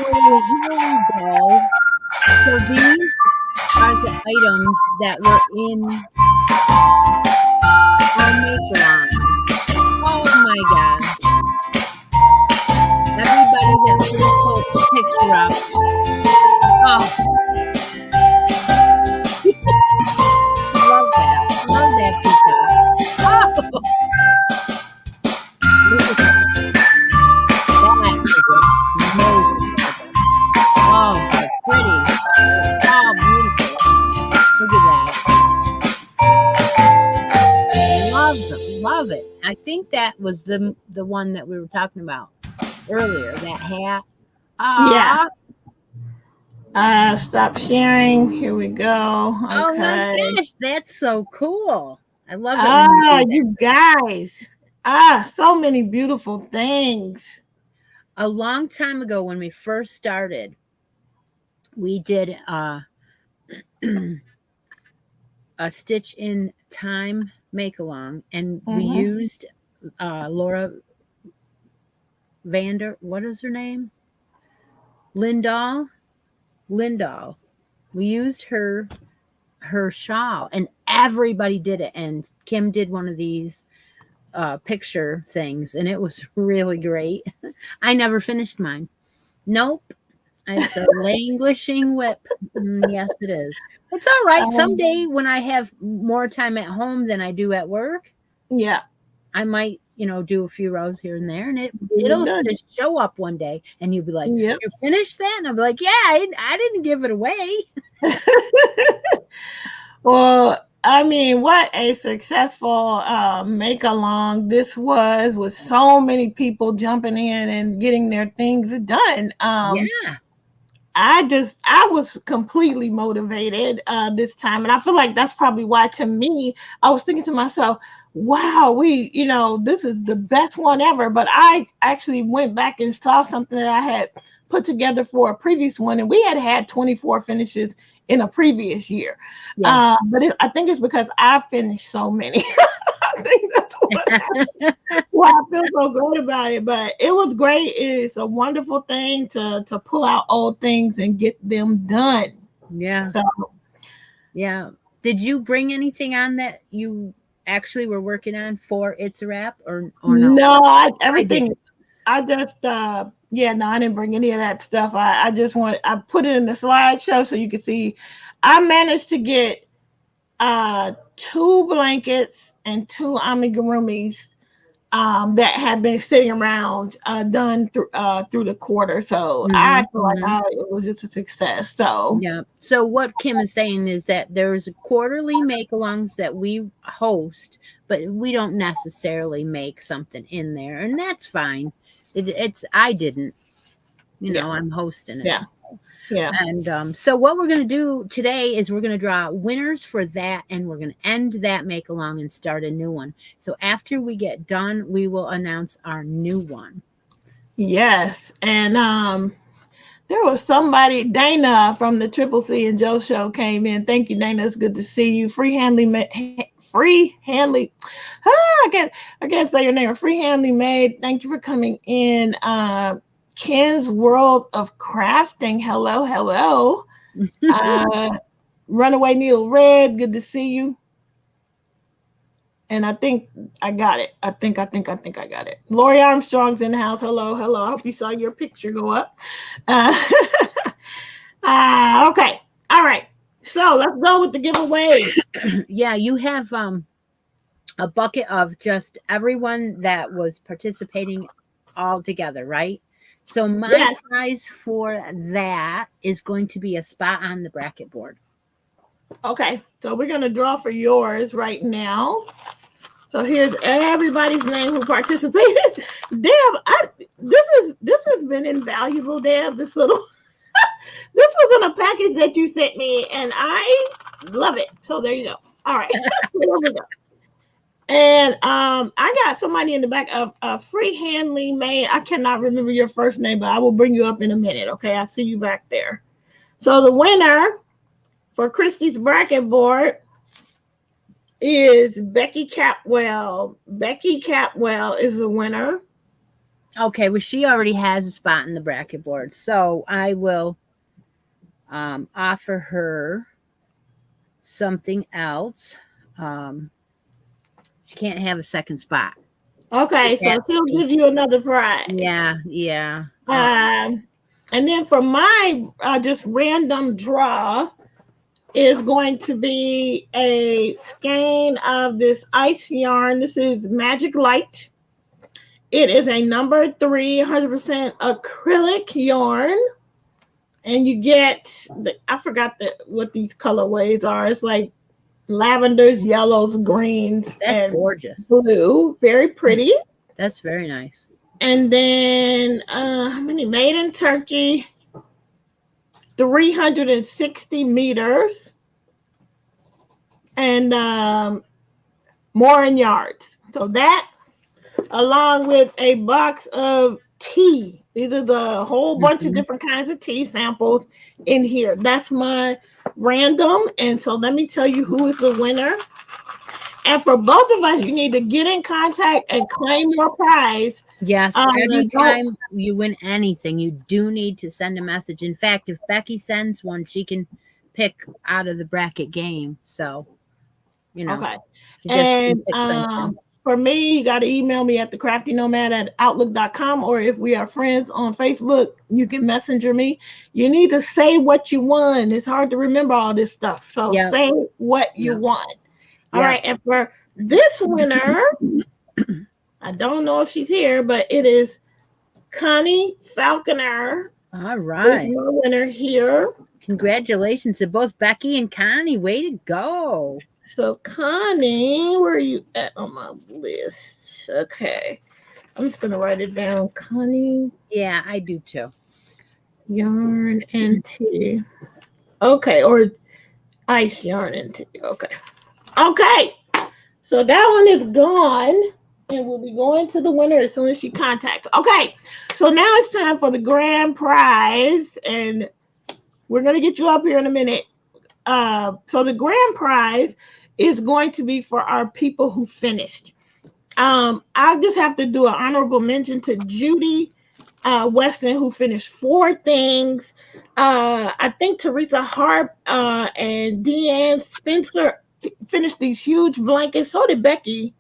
Oh, here we go. So these are the items that were in our make-along. Oh my gosh. Everybody that put a picture up. Oh. Love that. Love that picture. Oh. Look at that. That is amazing. Oh, how pretty. Oh, beautiful. Look at that. Love it. I think that was the one that we were talking about earlier, that hat. Yeah. Stop sharing. Here we go. Okay. Oh my gosh, that's so cool. I love it. You guys. So many beautiful things. A long time ago when we first started, we did a Stitch in Time make along, and we used Laura Vander, what is her name? Lindahl. We used her shawl, and everybody did it. And Kim did one of these picture things, and it was really great. I never finished mine. Nope. It's a languishing whip. Yes, it is. It's all right. Someday when I have more time at home than I do at work, yeah, I might, do a few rows here and there, and it'll just show up one day, and you'll be like, "You finished that?" And I'll be like, "Yeah, I didn't give it away." Well, I mean, what a successful make along this was, with so many people jumping in and getting their things done. Yeah. I was completely motivated this time. And I feel like that's probably why, to me, I was thinking to myself, wow, this is the best one ever. But I actually went back and saw something that I had put together for a previous one. And we had 24 finishes in a previous year. Yeah. But I think it's because I finished so many. I think that's why I feel so great about it. But it was great. It's a wonderful thing to pull out old things and get them done. Yeah. So, yeah. Did you bring anything on that you actually were working on for It's a Wrap, or no? No, everything. I didn't bring any of that stuff. I put it in the slideshow so you can see. I managed to get 2 blankets and 2 amigurumis that had been sitting around done through the quarter. So I feel like it was just a success. So yeah. So what Kim is saying is that there's quarterly make-alongs that we host, but we don't necessarily make something in there, and that's fine. I didn't. I'm hosting it. Yeah. Yeah. And so what we're going to do today is we're going to draw winners for that, and we're going to end that make along and start a new one. So after we get done, we will announce our new one. Yes. And there was somebody, Dana from the Triple C and Joe show came in. Thank you, Dana. It's good to see you. I can't say your name. Free Handly Made. Thank you for coming in. Ken's World of Crafting. Hello. Runaway Needle Red. Good to see you. And I think I got it. I think I got it. Lori Armstrong's in the house. Hello. I hope you saw your picture go up. Okay. All right. So let's go with the giveaway. Yeah, you have a bucket of just everyone that was participating all together, right? So my prize for that is going to be a spot on the bracket board. Okay, so we're going to draw for yours right now. So here's everybody's name who participated. Deb, this has been invaluable, Deb. This was in a package that you sent me, and I love it. So there you go. All right, here we go. And I got somebody in the back of freehandly made. I cannot remember your first name, but I will bring you up in a minute. Okay, I see you back there. So the winner for Christy's bracket board is Becky Capwell. Becky Capwell is the winner. Okay, well, she already has a spot in the bracket board, so I will offer her something else. She can't have a second spot. Okay, so she'll give you another prize. Yeah. And then for my just random draw is going to be a skein of this ice yarn. This is Magic Light. It is a number 3, 100% acrylic yarn. And you get, I forgot what these colorways are. It's like lavenders, yellows, greens. That's gorgeous. Blue. Very pretty. That's very nice. And then, how many? Made in Turkey. 360 meters. And more in yards. So that, along with a box of tea. These are the whole bunch of different kinds of tea samples in here. That's my random. And so let me tell you who is the winner. And for both of us, you need to get in contact and claim your prize. Yes, anytime you win anything, you do need to send a message. In fact, if Becky sends one, she can pick out of the bracket game. So, you know. Okay. And for me, you got to email me at thecraftynomad@outlook.com, or if we are friends on Facebook, you can messenger me. You need to say what you won. It's hard to remember all this stuff. So say what you want. All right. And for this winner, I don't know if she's here, but it is Connie Falconer. All right. Is my winner here. Congratulations to both Becky and Connie. Way to go. So Connie, where are you at on my list? Okay. I'm just going to write it down. Connie. Yeah, I do too. Yarn and tea. Okay. Or ice yarn and tea. Okay. Okay. So that one is gone. And we'll be going to the winner as soon as she contacts. Okay. So now it's time for the grand prize. And we're going to get you up here in a minute. So the grand prize is going to be for our people who finished. I just have to do an honorable mention to Judy Weston, who finished 4 things. I think Teresa Harp and Deanne Spencer finished these huge blankets. So did Becky.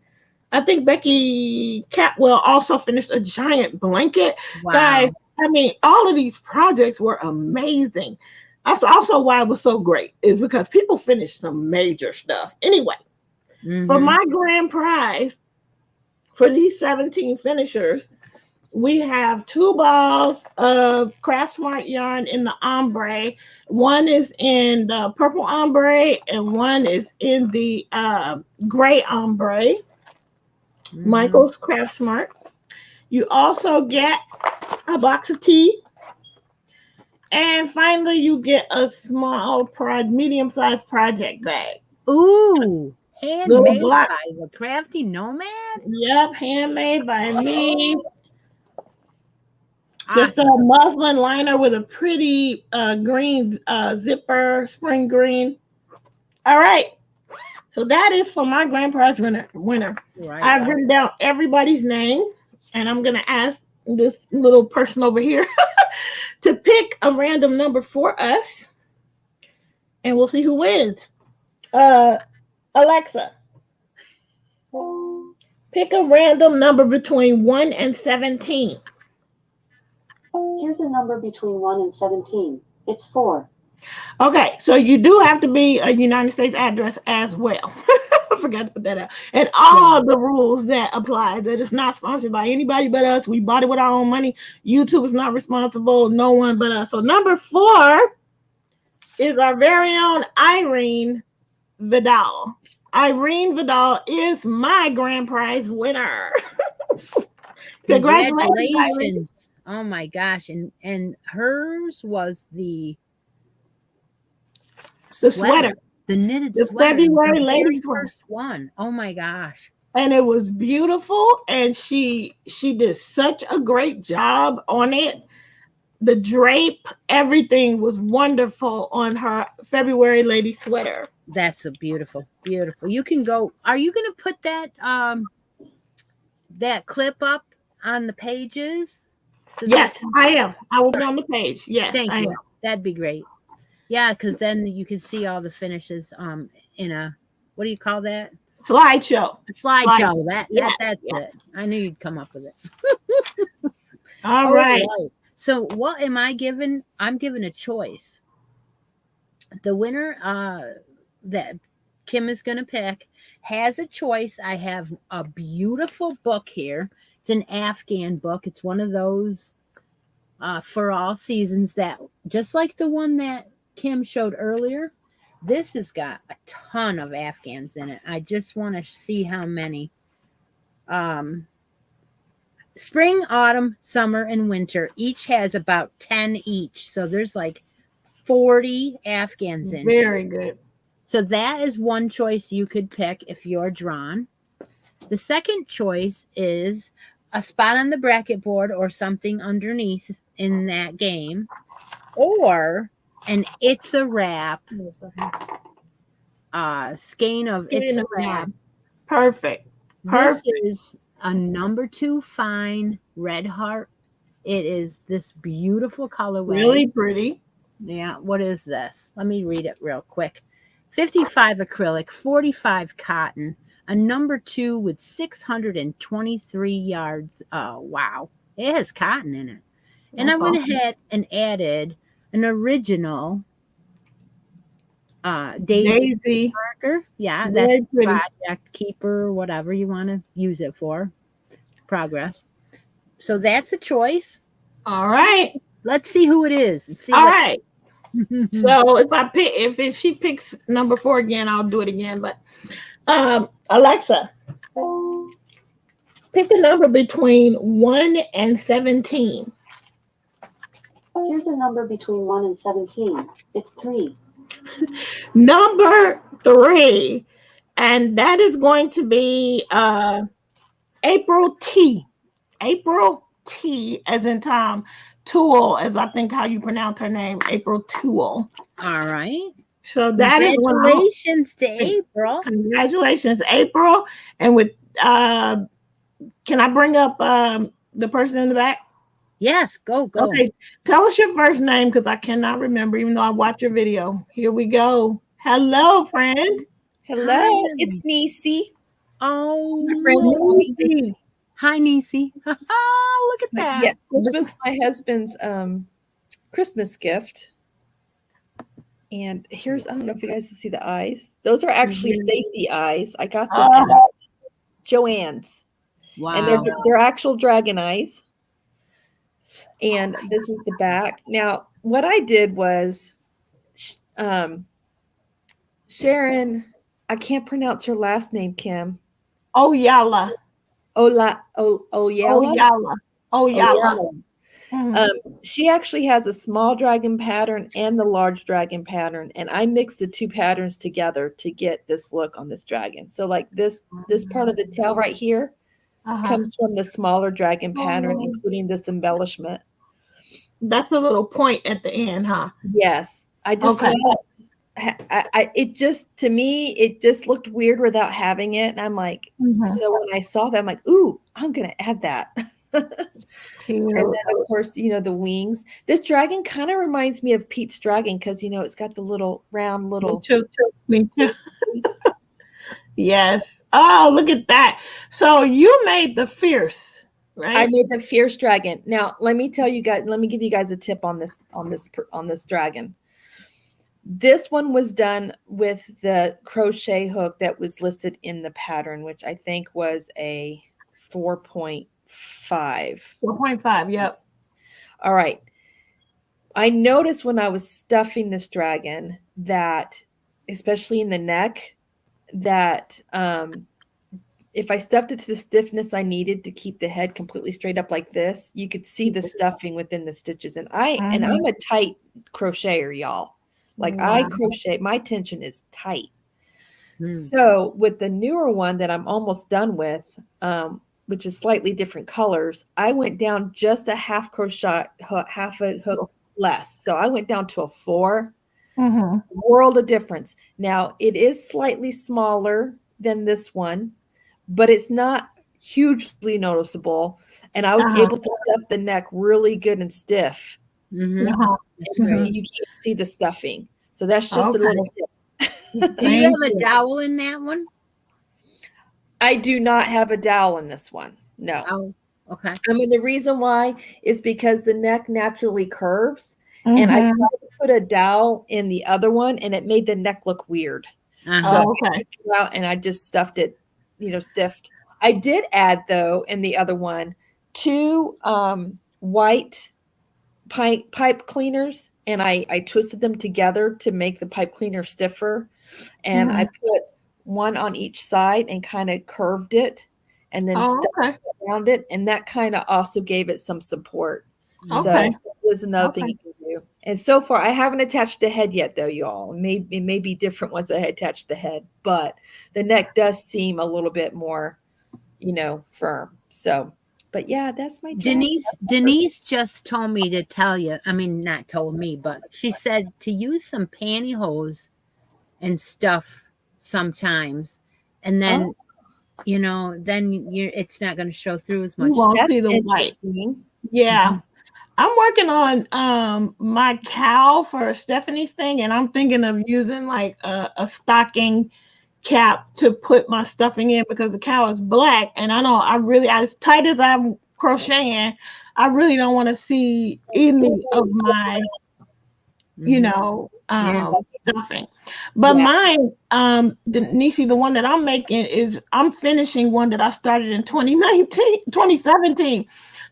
I think Becky Catwell also finished a giant blanket. Wow. Guys, I mean, all of these projects were amazing. That's also why it was so great, is because people finished some major stuff. Anyway, for my grand prize, for these 17 finishers, we have 2 balls of Craft Smart yarn in the ombre. One is in the purple ombre and one is in the gray ombre. Michael's Craft Smart. You also get a box of tea. And finally, you get a small, medium-sized project bag. Ooh, handmade by the Crafty Nomad? Yep, handmade by me. Awesome. Just a muslin liner with a pretty green zipper, spring green. All right. So that is for my grand prize winner. Right. I've written down everybody's name, and I'm going to ask this little person over here to pick a random number for us, and we'll see who wins. Alexa, pick a random number between 1 and 17. Here's a number between 1 and 17. It's 4. Okay, so you do have to be a United States address as well. I forgot to put that out. And all the rules that apply, that it's not sponsored by anybody but us. We bought it with our own money. YouTube is not responsible. No one but us. So number 4 is our very own Irene Vidal. Irene Vidal is my grand prize winner. Congratulations. Oh my gosh. And hers was the sweater. The knitted the sweater. February ladies first one. Oh my gosh. and it was beautiful. And she did such a great job on it. The drape, everything was wonderful on her February lady sweater. That's a beautiful, beautiful. You can go. Are you going to put that that clip up on the pages? So Yes, I am. I will put it on the page. Yes, thank I you. am. That'd be great. Yeah, because then you can see all the finishes in a, what do you call that? Slideshow. Slideshow. That's Yeah. it. I knew you'd come up with it. All right. So what am I given? I'm given a choice. The winner that Kim is going to pick has a choice. I have a beautiful book here. It's an Afghan book. It's one of those for all seasons, that just like the one that Kim showed earlier, this has got a ton of Afghans in it. I just want to see how many. Spring, autumn, summer, and winter each has about 10 each. So there's like 40 Afghans in Very here. good. So that is one choice you could pick if you're drawn. The second choice is a spot on the bracket board or something underneath in that game, or an It's a Wrap skein of It's a Wrap. Perfect. This is a number 2 fine red heart. It is this beautiful colorway. Really pretty. Yeah. What is this? Let me read it real quick. 55 acrylic, 45 cotton, a number 2 with 623 yards. Oh, wow. It has cotton in it. And That's I went awesome. ahead and added an original Daisy marker. Yeah, Very that's pretty. project keeper, whatever you want to use it for. Progress. So that's a choice. All right. Let's see who it is. All right. So if she picks number 4 again, I'll do it again. But Alexa, pick a number between 1 and 17. Here's a number between 1 and 17. It's 3. Number 3, and that is going to be April T. April T, as in Tom. Tool, as I think how you pronounce her name, April Tool. All right. So that is congratulations to April. Congratulations, April. And with can I bring up the person in the back? Yes, go. Okay, tell us your first name because I cannot remember, even though I watched your video. Here we go. Hello, friend. Hello, Hi. it's Niecy. Oh, my friends call me Niecy. Hi, Niecy. Look at that. Yeah, this was my husband's Christmas gift. And here's, I don't know if you guys can see the eyes. Those are actually safety eyes. I got them at Joann's. Wow. And they're actual dragon eyes. And this is the back. Now, what I did was Sharon, I can't pronounce her last name, Kim. Oyala. Oyala. She actually has a small dragon pattern and the large dragon pattern, and I mixed the 2 patterns together to get this look on this dragon. So like this part of the tail right here comes from the smaller dragon pattern, including this embellishment. That's a little point at the end, huh? Yes. I just it just, to me, it just looked weird without having it. And I'm like, so when I saw that, I'm like, ooh, I'm going to add that. And then, of course, the wings. This dragon kind of reminds me of Pete's dragon because, it's got the little round little. Me too. Yes. Oh, look at that. So you made the fierce, right? I made the fierce dragon. Now, let me give you guys a tip on this dragon. This one was done with the crochet hook that was listed in the pattern, which I think was a 4.5. 4.5, yep. All right. I noticed when I was stuffing this dragon that, especially in the neck, that if I stuffed it to the stiffness I needed to keep the head completely straight up like this, you could see the stuffing within the stitches. And I'm a tight crocheter, y'all. Like I crochet, my tension is tight. So with the newer one that I'm almost done with, which is slightly different colors, I went down just a half crochet, half a hook less. So I went down to a 4. World of difference. Now it is slightly smaller than this one, but it's not hugely noticeable. And I was able to stuff the neck really good and stiff. You can't see the stuffing. So that's just a little tip. Do you have a dowel in that one? I do not have a dowel in this one. No. Oh, okay. I mean, the reason why is because the neck naturally curves. And I tried to put a dowel in the other one, and it made the neck look weird. So I took it out and I just stuffed it, stiffed. I did add, though, in the other one, 2 white pipe cleaners, and I twisted them together to make the pipe cleaner stiffer. And I put one on each side and kind of curved it and then stuck around it. And that kind of also gave it some support. So there's another thing you can do. And so far, I haven't attached the head yet, though, y'all. It may be different once I attach the head, but the neck does seem a little bit more, firm. So, but yeah, that's my Denise just told me to tell you. I mean, not told me, but she said to use some pantyhose and stuff sometimes, and then it's not going to show through as much. You won't see the white. Yeah. I'm working on my cowl for Stephanie's thing, and I'm thinking of using like a stocking cap to put my stuffing in because the cowl is black, and I know as tight as I'm crocheting, I really don't want to see any of my stuffing. But mine, Denise, the one that I'm making I'm finishing one that I started in 2017.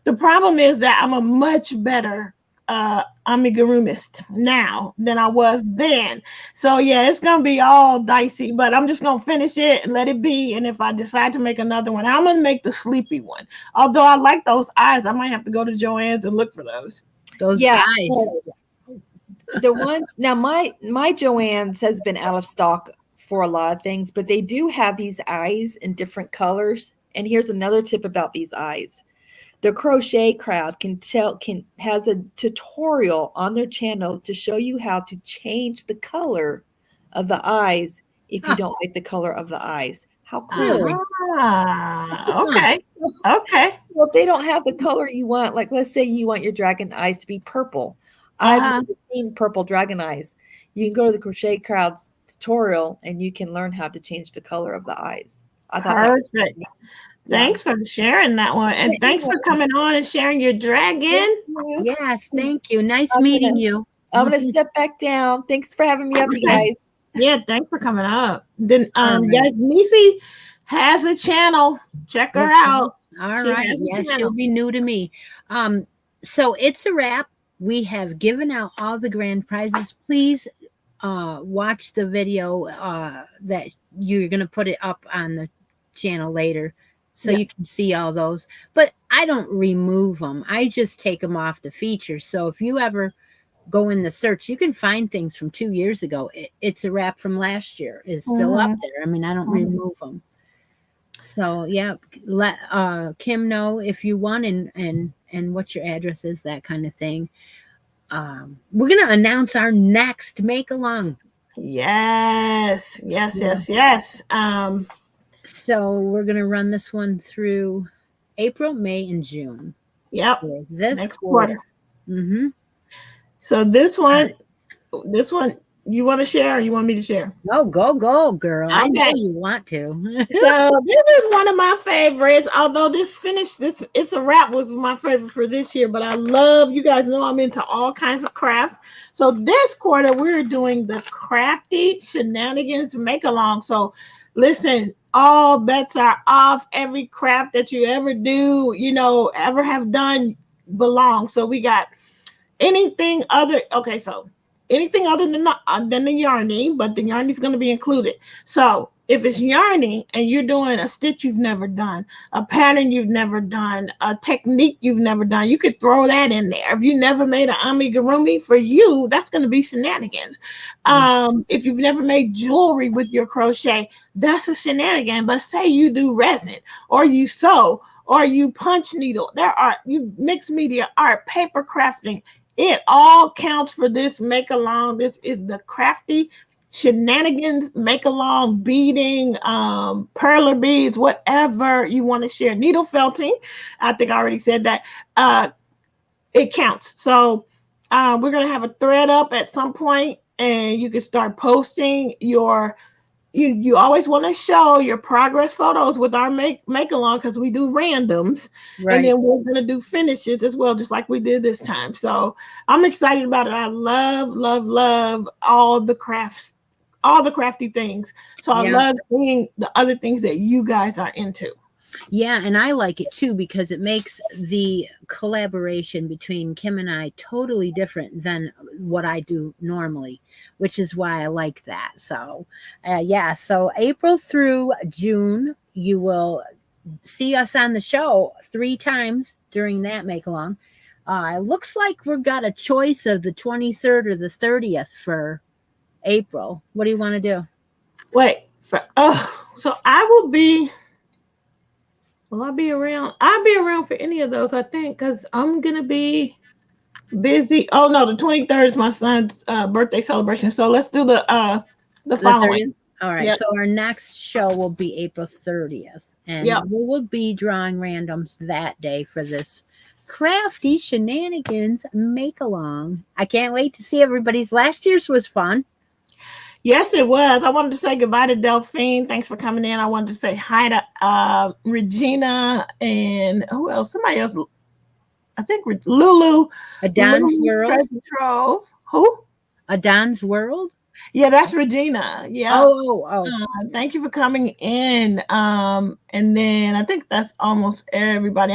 The problem is that I'm a much better amigurumiist now than I was then. So yeah, it's gonna be all dicey, but I'm just gonna finish it and let it be. And if I decide to make another one, I'm gonna make the sleepy one. Although I like those eyes, I might have to go to Joann's and look for those. Those eyes. The ones now, my Joann's has been out of stock for a lot of things, but they do have these eyes in different colors. And here's another tip about these eyes. The crochet crowd has a tutorial on their channel to show you how to change the color of the eyes if you don't like the color of the eyes. How cool! Okay. Well, if they don't have the color you want, like let's say you want your dragon eyes to be purple. I've seen purple dragon eyes. You can go to the Crochet Crowd's tutorial and you can learn how to change the color of the eyes. I thought that was perfect. Thanks for sharing that one. And thanks for coming on and sharing your dragon. Yes, thank you. Nice meeting you. I'm going to step back down. Thanks for having me up, you guys. Yeah, thanks for coming up. Then guys, Nisi has a channel. Check her out. All right. Yeah, she'll be new to me. So it's a wrap. We have given out all the grand prizes. Please watch the video that you're going to put it up on the channel later. So you can see all those, but I don't remove them. I just take them off the feature. So if you ever go in the search, you can find things from 2 years ago. It's a wrap from last year is still up there. I mean, I don't remove them. So yeah, let Kim know if you want and what your address is, that kind of thing. We're going to announce our next make along. Yes. So we're going to run this one through April, May, and June. Yep. This next quarter. So this one, you want to share or you want me to share? No, go, girl. Okay. I know you want to. So this is one of my favorites. Although it's a wrap was my favorite for this year, but I love, you guys know I'm into all kinds of crafts. So this quarter we're doing the Crafty Shenanigans make along. So listen, all bets are off. Every craft that you ever do, ever have done belongs. So we got anything other than the yarny, but the yarny is going to be included. So if it's yarning and you're doing a stitch you've never done, a pattern you've never done, a technique you've never done, you could throw that in there. If you never made an amigurumi, for you, that's going to be shenanigans. If you've never made jewelry with your crochet, that's a shenanigan. But say you do resin, or you sew, or you punch needle, you mixed media art, paper crafting, it all counts for this make along. This is the crafty shenanigans, make along, beading, perler beads, whatever you want to share. Needle felting, I think I already said that. It counts. So we're gonna have a thread up at some point, and you can start posting your. You always want to show your progress photos with our make along, because we do randoms, Right. and then we're gonna do finishes as well, just like we did this time. So I'm excited about it. I love all the crafts, all the crafty things. So I love seeing the other things that you guys are into. Yeah, and I like it too, because it makes the collaboration between Kim and I totally different than what I do normally, which is why I like that. So, so April through June, you will see us on the show 3 times during that make along. It looks like we've got a choice of the 23rd or the 30th for April. What do you want to do? Wait, so I will be. Will I be around? I'll be around for any of those, I think, because I'm going to be busy. Oh, no, the 23rd is my son's birthday celebration. So let's do the following. 30th? All right. Yep. So our next show will be April 30th. And we will be drawing randoms that day for this crafty shenanigans make along. I can't wait to see everybody's. Last year's was fun. Yes, it was. I wanted to say goodbye to Delphine. Thanks for coming in. I wanted to say hi to Regina and who else? Somebody else. I think Lulu. Adon's World. Treasure Trove. Who? Adon's World. Yeah, that's Regina. Yeah. Oh. Thank you for coming in. And then I think that's almost everybody.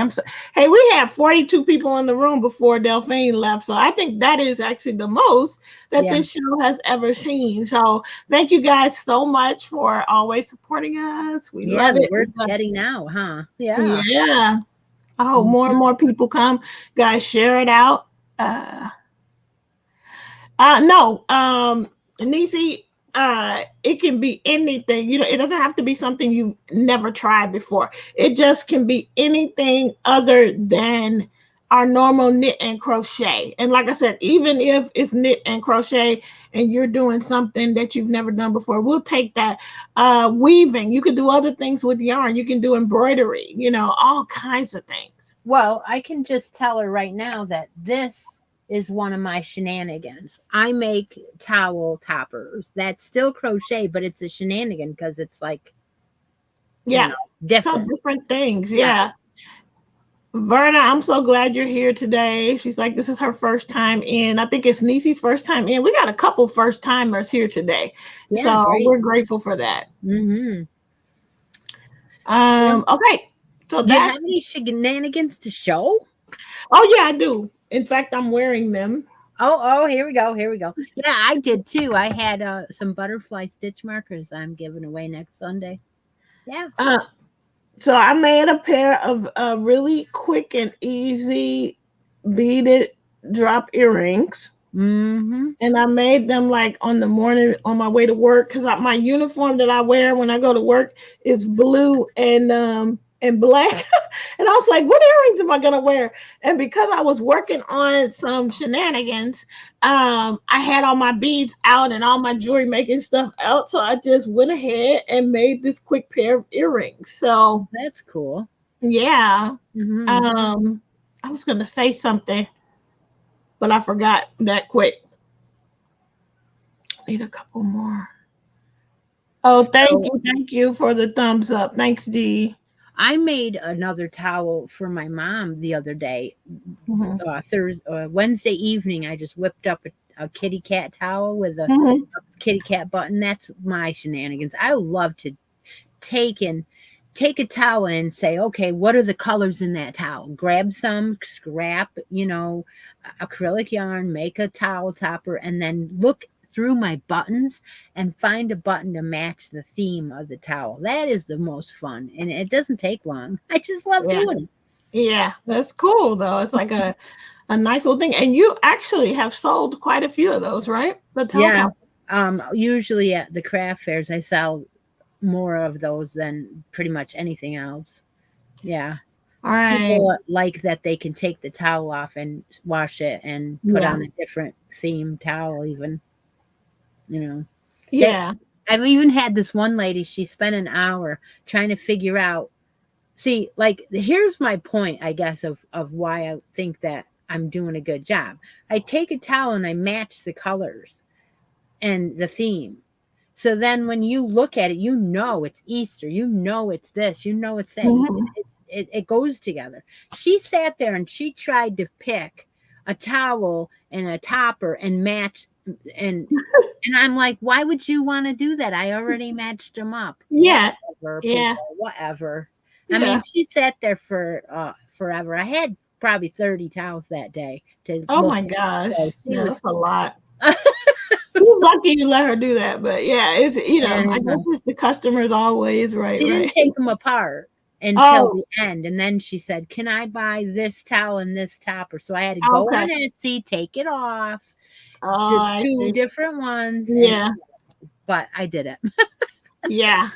Hey, we had 42 people in the room before Delphine left. So I think that is actually the most that this show has ever seen. So thank you guys so much for always supporting us. We love it. We're getting now, huh? Yeah. Yeah. I hope more and more people come. Guys, share it out. Nisi, it can be anything. It doesn't have to be something you've never tried before. It just can be anything other than our normal knit and crochet. And like I said, even if it's knit and crochet and you're doing something that you've never done before, we'll take that. Weaving, you can do other things with yarn. You can do embroidery, all kinds of things. Well, I can just tell her right now that this is one of my shenanigans. I make towel toppers. That's still crochet, but it's a shenanigan because it's like, different. Different things. Yeah. Verna, I'm so glad you're here today. She's like, this is her first time in. I think it's Nisi's first time in. We got a couple first timers here today. Yeah, so great. We're grateful for that. Mm-hmm. Okay. So do you have any shenanigans to show? Oh, yeah, I do. In fact, I'm wearing them. Oh, here we go. Yeah, I did too. I had some butterfly stitch markers I'm giving away next Sunday. Yeah. So I made a pair of really quick and easy beaded drop earrings. Mm-hmm. And I made them like on the morning on my way to work, because my uniform that I wear when I go to work is blue and black. And I was like, what earrings am I gonna wear? And because I was working on some shenanigans, I had all my beads out and all my jewelry making stuff out. So I just went ahead and made this quick pair of earrings. So that's cool. Yeah. Mm-hmm. I was gonna say something, but I forgot that quick. Need a couple more. Oh, thank you for the thumbs up. Thanks, Dee. I made another towel for my mom the other day. Wednesday evening, I just whipped up a kitty cat towel with a kitty cat button. That's my shenanigans. I love to take a towel and say, okay, what are the colors in that towel? Grab some scrap, acrylic yarn, make a towel topper, and then look through my buttons and find a button to match the theme of the towel. That is the most fun, and it doesn't take long. I just love doing it. Yeah, that's cool though. It's like a nice little thing. And you actually have sold quite a few of those, right? The towel top. Usually at the craft fairs, I sell more of those than pretty much anything else. Yeah. All right. People like that they can take the towel off and wash it and put on a different theme towel even, you know. Yeah. I've even had this one lady, she spent an hour trying to figure out, see, like, here's my point, I guess, of why I think that I'm doing a good job. I take a towel and I match the colors and the theme. So then when you look at it, you know it's Easter, you know it's this, you know it's that. Mm-hmm. It goes together. She sat there and she tried to pick a towel and a topper and match, and I'm like, why would you want to do that? I already matched them up. Yeah. Whatever. I mean, she sat there for forever. I had probably 30 towels that day. Oh my gosh. That's a lot. You're lucky you let her do that, but yeah, it's, you know, I guess it's the customers always, right? She didn't take them apart until the end, and then she said, "Can I buy this towel and this topper?" So I had to go on Etsy, take it off, the two different ones. Yeah, but I did it. yeah.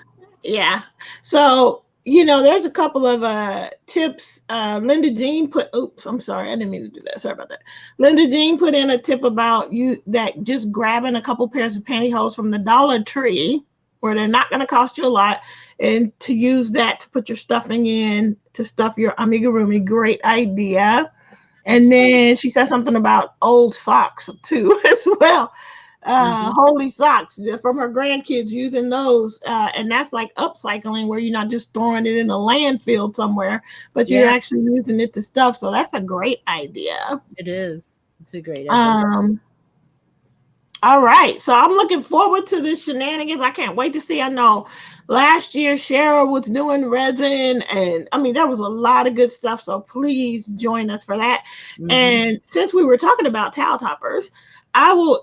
So, you know, there's a couple of tips. Linda Jean oops, I'm sorry, I didn't mean to do that. Sorry about that. Linda Jean put in a tip about that just grabbing a couple pairs of pantyhose from the Dollar Tree, where they're not going to cost you a lot, and to use that to put your stuffing in, to stuff your amigurumi. Great idea. And then she said something about old socks too as well. Holy socks from her grandkids, using those, and that's like upcycling, where you're not just throwing it in a landfill somewhere, but you're actually using it to stuff. So that's a great idea. It is. It's a great idea. All right, so I'm looking forward to the shenanigans. I can't wait to see. I know last year Cheryl was doing resin, and I mean there was a lot of good stuff, so please join us for that. And since we were talking about towel toppers,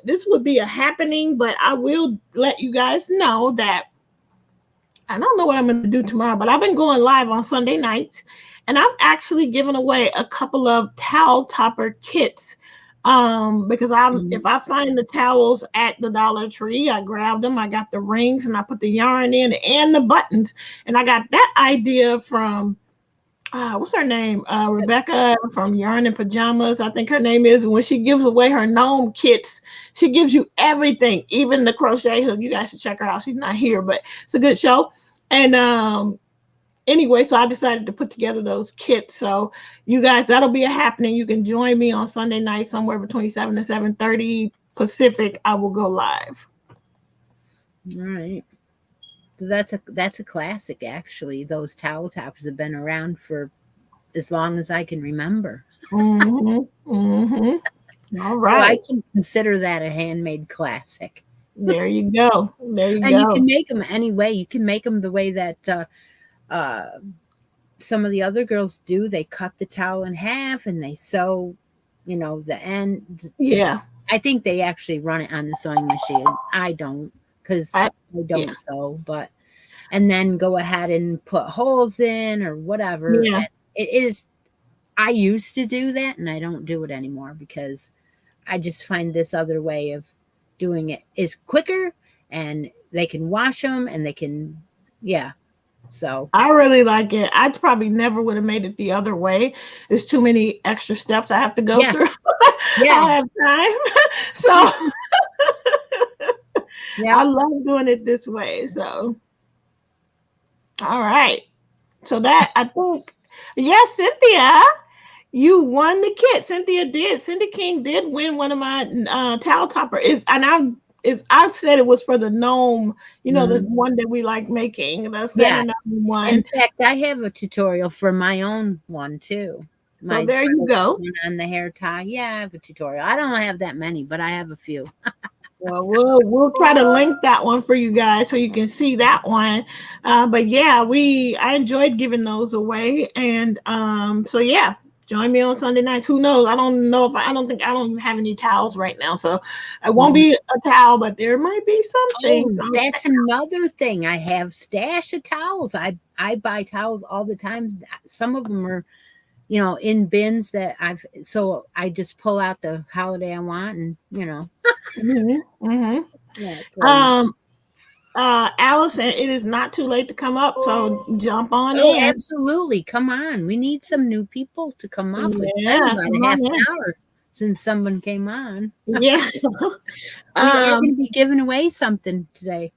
this would be a happening, but I will let you guys know that I don't know what I'm going to do tomorrow, but I've been going live on Sunday nights, and I've actually given away a couple of towel topper kits. Because if I find the towels at the Dollar Tree, I grab them. I got the rings and I put the yarn in and the buttons. And I got that idea from what's her name? Rebecca from Yarn and Pajamas, I think her name is. When she gives away her gnome kits, she gives you everything, even the crochet hook. You guys should check her out. She's not here, but it's a good show. And anyway, so I decided to put together those kits. So you guys, that'll be a happening. You can join me on Sunday night somewhere between 7 and 7:30 Pacific. I will go live. All right. So that's a classic, actually. Those towel toppers have been around for as long as I can remember. All right. So I can consider that a handmade classic. There you go. And you can make them any way. You can make them the way that some of the other girls do. They cut the towel in half and they sew, the end. Yeah. I think they actually run it on the sewing machine. I don't, because I don't sew, and then go ahead and put holes in or whatever. Yeah. I used to do that, and I don't do it anymore because I just find this other way of doing it is quicker, and they can wash them, and they can, So I really like it. I probably never would have made it the other way. There's too many extra steps I have to go through. I don't have time. So I love doing it this way. So all right. So that, I think, yes, Cynthia, you won the kit. Cynthia did. Cindy King did win one of my towel topper. I said it was for the gnome, the one that we like making. That's one. In fact, I have a tutorial for my own one too. So there you go. On the hair tie. Yeah, I have a tutorial. I don't have that many, but I have a few. Well, we'll try to link that one for you guys so you can see that one. But yeah, I enjoyed giving those away. And Join me on Sunday nights. Who knows? I don't know if I don't even have any towels right now, so it won't be a towel, but there might be something. Oh, that's another thing. I have stash of towels. I buy towels all the time. Some of them are, in bins that so I just pull out the holiday I want, and Yeah, Allison, it is not too late to come up, so jump on in. Absolutely. Come on. We need some new people to come up. Yeah, It's been about a half an hour since someone came on. Yes. We are going to be giving away something today.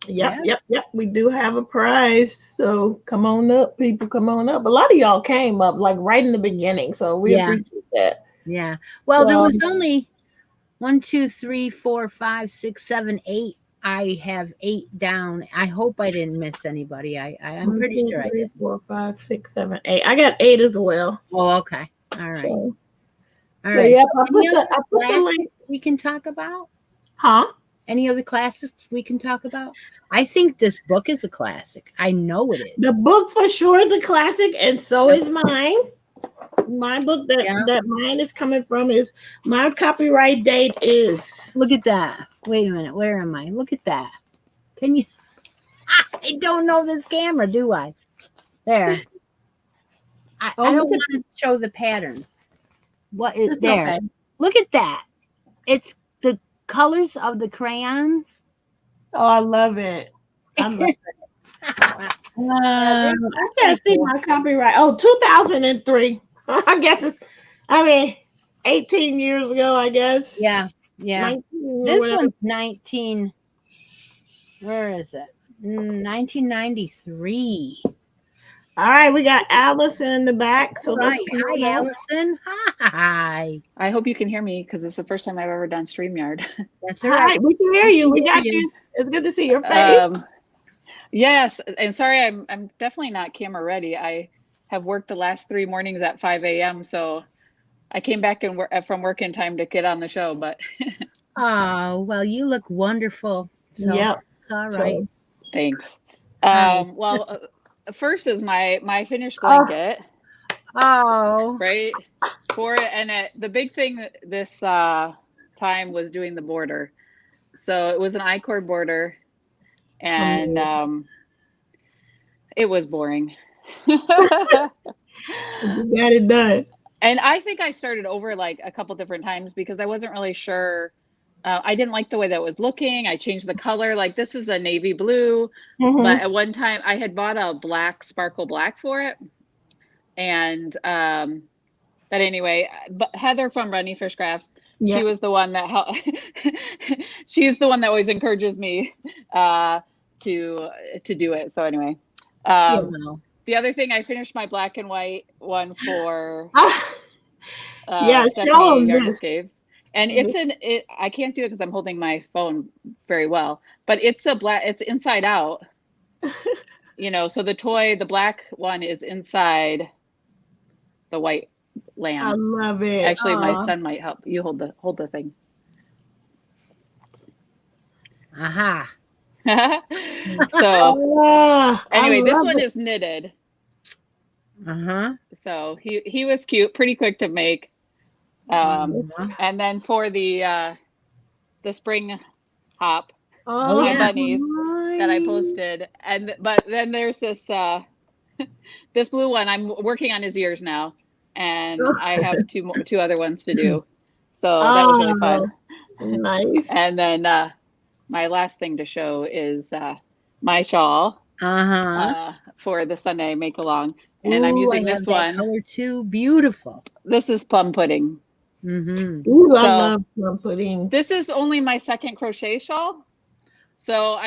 Yep. We do have a prize, so come on up, people. Come on up. A lot of y'all came up like right in the beginning, so we appreciate that. Yeah. Well, there was only 1, 2, 3, 4, 5, 6, 7, 8. I have 8 down. I hope I didn't miss anybody. I'm pretty sure I did. 4, 5, 6, 7, 8. I got 8 as well. Oh, okay. All right. All right. Yeah, so any other classes we can talk about? Huh? Any other classes we can talk about? I think this book is a classic. I know it is. The book for sure is a classic, and so is mine. My book that mine is coming from is my copyright date is. Look at that. Wait a minute. Where am I? Look at that. Can you? I don't know this camera, do I? There. I don't want to show the pattern. What is there? Okay. Look at that. It's the colors of the crayons. Oh, I love it. I love it. I can't see my copyright. Oh, 2003. I guess it's, 18 years ago, I guess. Yeah. This one's 19. Where is it? 1993. All right, we got Allison in the back. So hi, Allison. Hi. I hope you can hear me because it's the first time I've ever done StreamYard. That's all right. We can hear you. We got you. It's good to see your face. Yes, and sorry, I'm definitely not camera ready. I have worked the last 3 mornings at 5 a.m. So I came back from work in time to get on the show. But oh well, you look wonderful. So it's all right. Thanks. Well, first is my finished blanket. Oh, right. The big thing this time was doing the border. So it was an I-cord border. And it was boring. You got it done. And I think I started over like a couple different times because I wasn't really sure. I didn't like the way that was looking. I changed the color. Like this is a navy blue, but at one time I had bought a black sparkle black for it. And but anyway, but Heather from Runny Fish Crafts, she was the one that she's the one that always encourages me to do it. So anyway, the other thing, I finished my black and white one for show them this. And I can't do it because I'm holding my phone very well, but it's inside out. So the black one is inside the white lamb. I love it. Actually, my son might help. You hold the thing. Aha. So anyway, this one is knitted. So he was cute, pretty quick to make. And then for the spring hop, bunnies that I posted, but then there's this this blue one. I'm working on his ears now, and I have two other ones to do. So that was really fun. Nice. And then my last thing to show is my shawl for the Sunday make along, and I'm using this one. Color too beautiful. This is plum pudding. Ooh, I love plum pudding. This is only my second crochet shawl, so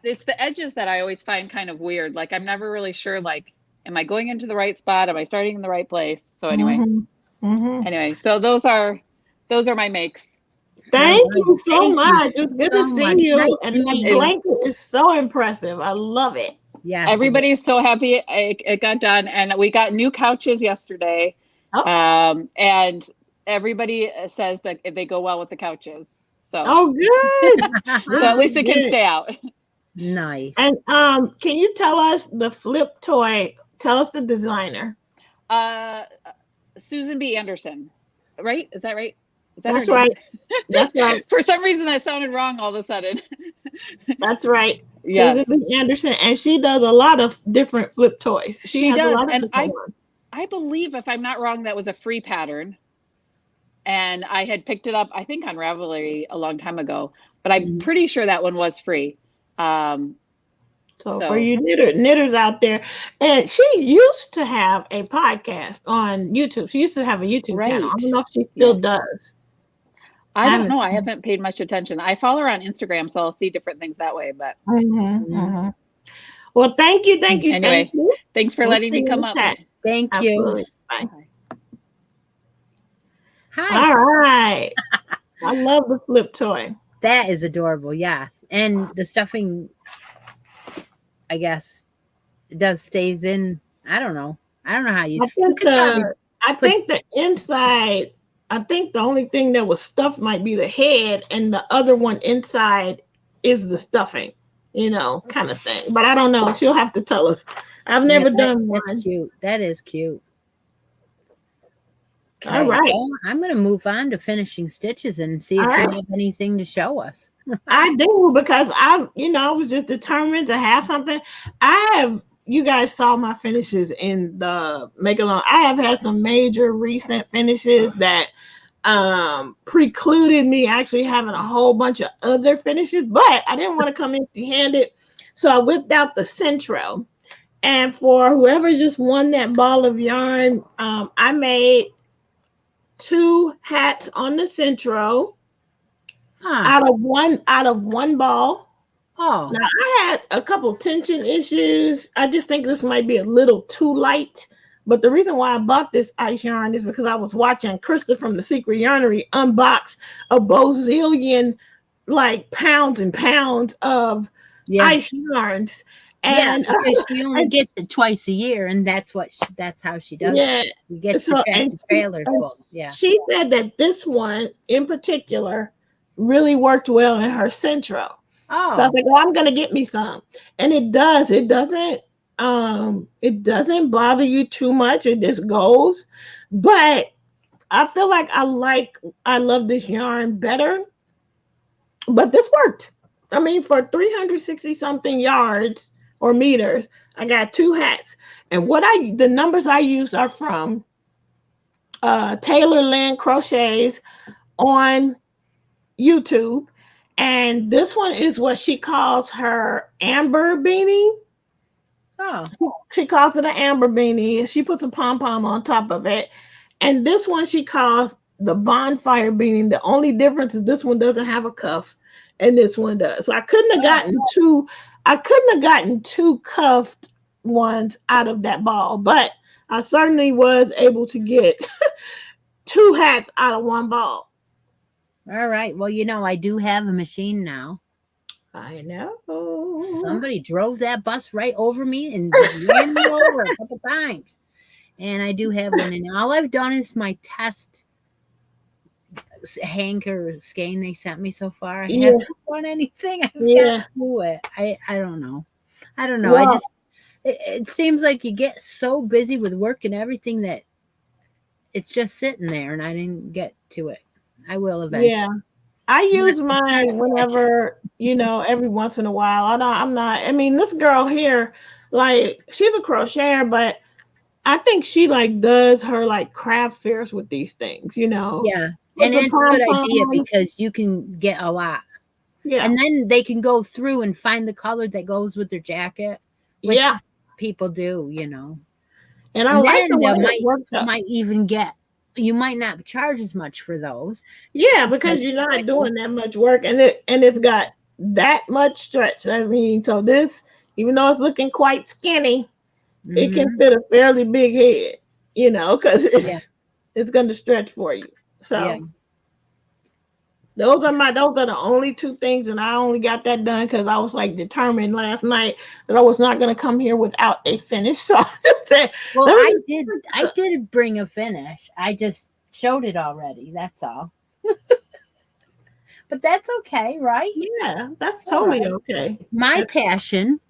it's the edges that I always find kind of weird. Like I'm never really sure. Like, am I going into the right spot? Am I starting in the right place? So anyway, so those are my makes. Thank you so much. It's good to see you. Nice and the blanket is so impressive. I love it. Yeah. Everybody's so happy it got done, and we got new couches yesterday. And everybody says that they go well with the couches. So good. So at least it can stay out. Nice. And can you tell us the flip toy? Tell us the designer. Susan B. Anderson, right? Is that right? Is that That's her name? right. That's right. For some reason, that sounded wrong all of a sudden. That's right. Yes. Susan B. Anderson, and she does a lot of different flip toys. She has does, a lot of and different ones. I believe, if I'm not wrong, that was a free pattern. And I had picked it up, I think, on Ravelry a long time ago, but I'm pretty sure that one was free. So for you knitters out there, and she used to have a podcast on YouTube. She used to have a YouTube channel. I don't know if she still does. I don't know. I haven't paid much attention. I follow her on Instagram, so I'll see different things that way. But well, thank you. Anyway, thanks for letting me come up. Thank you. Bye. Hi. All right. I love the flip toy. That is adorable. Yes, and the stuffing, I guess, it does stays in. I don't know how you. I think the inside. I think the only thing that was stuffed might be the head, and the other one inside is the stuffing, kind of thing. But I don't know. She'll have to tell us. I've never done one. That's cute. That is cute. Okay, all right. Well, I'm going to move on to finishing stitches and see if you have anything to show us. I do, because I was just determined to have something. You guys saw my finishes in the Make Alone. I have had some major recent finishes that precluded me actually having a whole bunch of other finishes, but I didn't want to come empty-handed. So I whipped out the Centro. And for whoever just won that ball of yarn, I made 2 hats on the Centro out of one ball. Oh, now I had a couple tension issues. I just think this might be a little too light. But the reason why I bought this ice yarn is because I was watching Krista from the Secret Yarnery unbox a bazillion, pounds and pounds of ice yarns. And because she only gets it twice a year, and that's how she does it. She gets the trailer full. Yeah. She said that this one in particular really worked well in her Centro. Oh. So I was like, well, I'm gonna get me some. And it does. It doesn't bother you too much. It just goes. But I feel like I love this yarn better. But this worked. I mean, for 360 something yards or meters, I got 2 hats. And the numbers I use are from Taylor Lynn Crochets on YouTube. And this one is what she calls her amber beanie. Oh. She calls it an amber beanie. She puts a pom-pom on top of it. And this one she calls the bonfire beanie. The only difference is this one doesn't have a cuff and this one does. So I couldn't have gotten two cuffed ones out of that ball, but I certainly was able to get 2 hats out of one ball. All right. Well, I do have a machine now. I know. Somebody drove that bus right over me and ran me over a couple times. And I do have one. And all I've done is my test hanker skein they sent me so far. I haven't done anything. I've got to do it. I don't know. Well, it seems like you get so busy with work and everything that it's just sitting there, and I didn't get to it. I will eventually. Yeah. I use mine whenever, every once in a while. I mean, this girl here, she's a crocheter, but I think she does her craft fairs with these things, Yeah. And it's a good idea because you can get a lot. Yeah. And then they can go through and find the color that goes with their jacket. Which people do, And I like the way you might not charge as much for those. Yeah, because you're not doing that much work, and it's got that much stretch. I mean, so this, even though it's looking quite skinny, it can fit a fairly big head, because it's going to stretch for you. So those are the only 2 things, and I only got that done because I was determined last night that I was not going to come here without a finish. So I just said, well, I did bring a finish. I just showed it already. That's all. But that's okay, right? Yeah, that's totally okay. My passion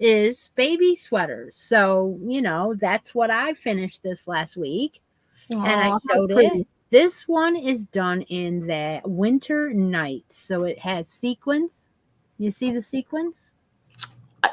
is baby sweaters. So, you know, that's what I finished this last week. And I showed it. This one is done in the winter nights. So it has sequins. You see the sequins?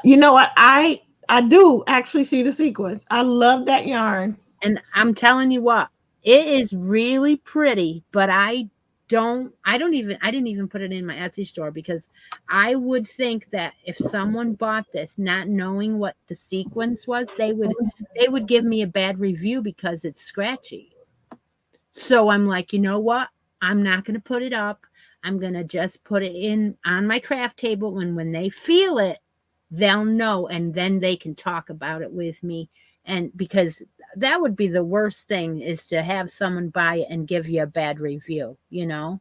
You know what? I do actually see the sequins. I love that yarn. And I'm telling you what, it is really pretty, but I didn't even put it in my Etsy store because I would think that if someone bought this not knowing what the sequence was, they would give me a bad review because it's scratchy. So I'm like, you know what? I'm not going to put it up. I'm going to just put it in on my craft table, and when they feel it, they'll know, and then they can talk about it with me. And because that would be the worst thing, is to have someone buy it and give you a bad review, you know?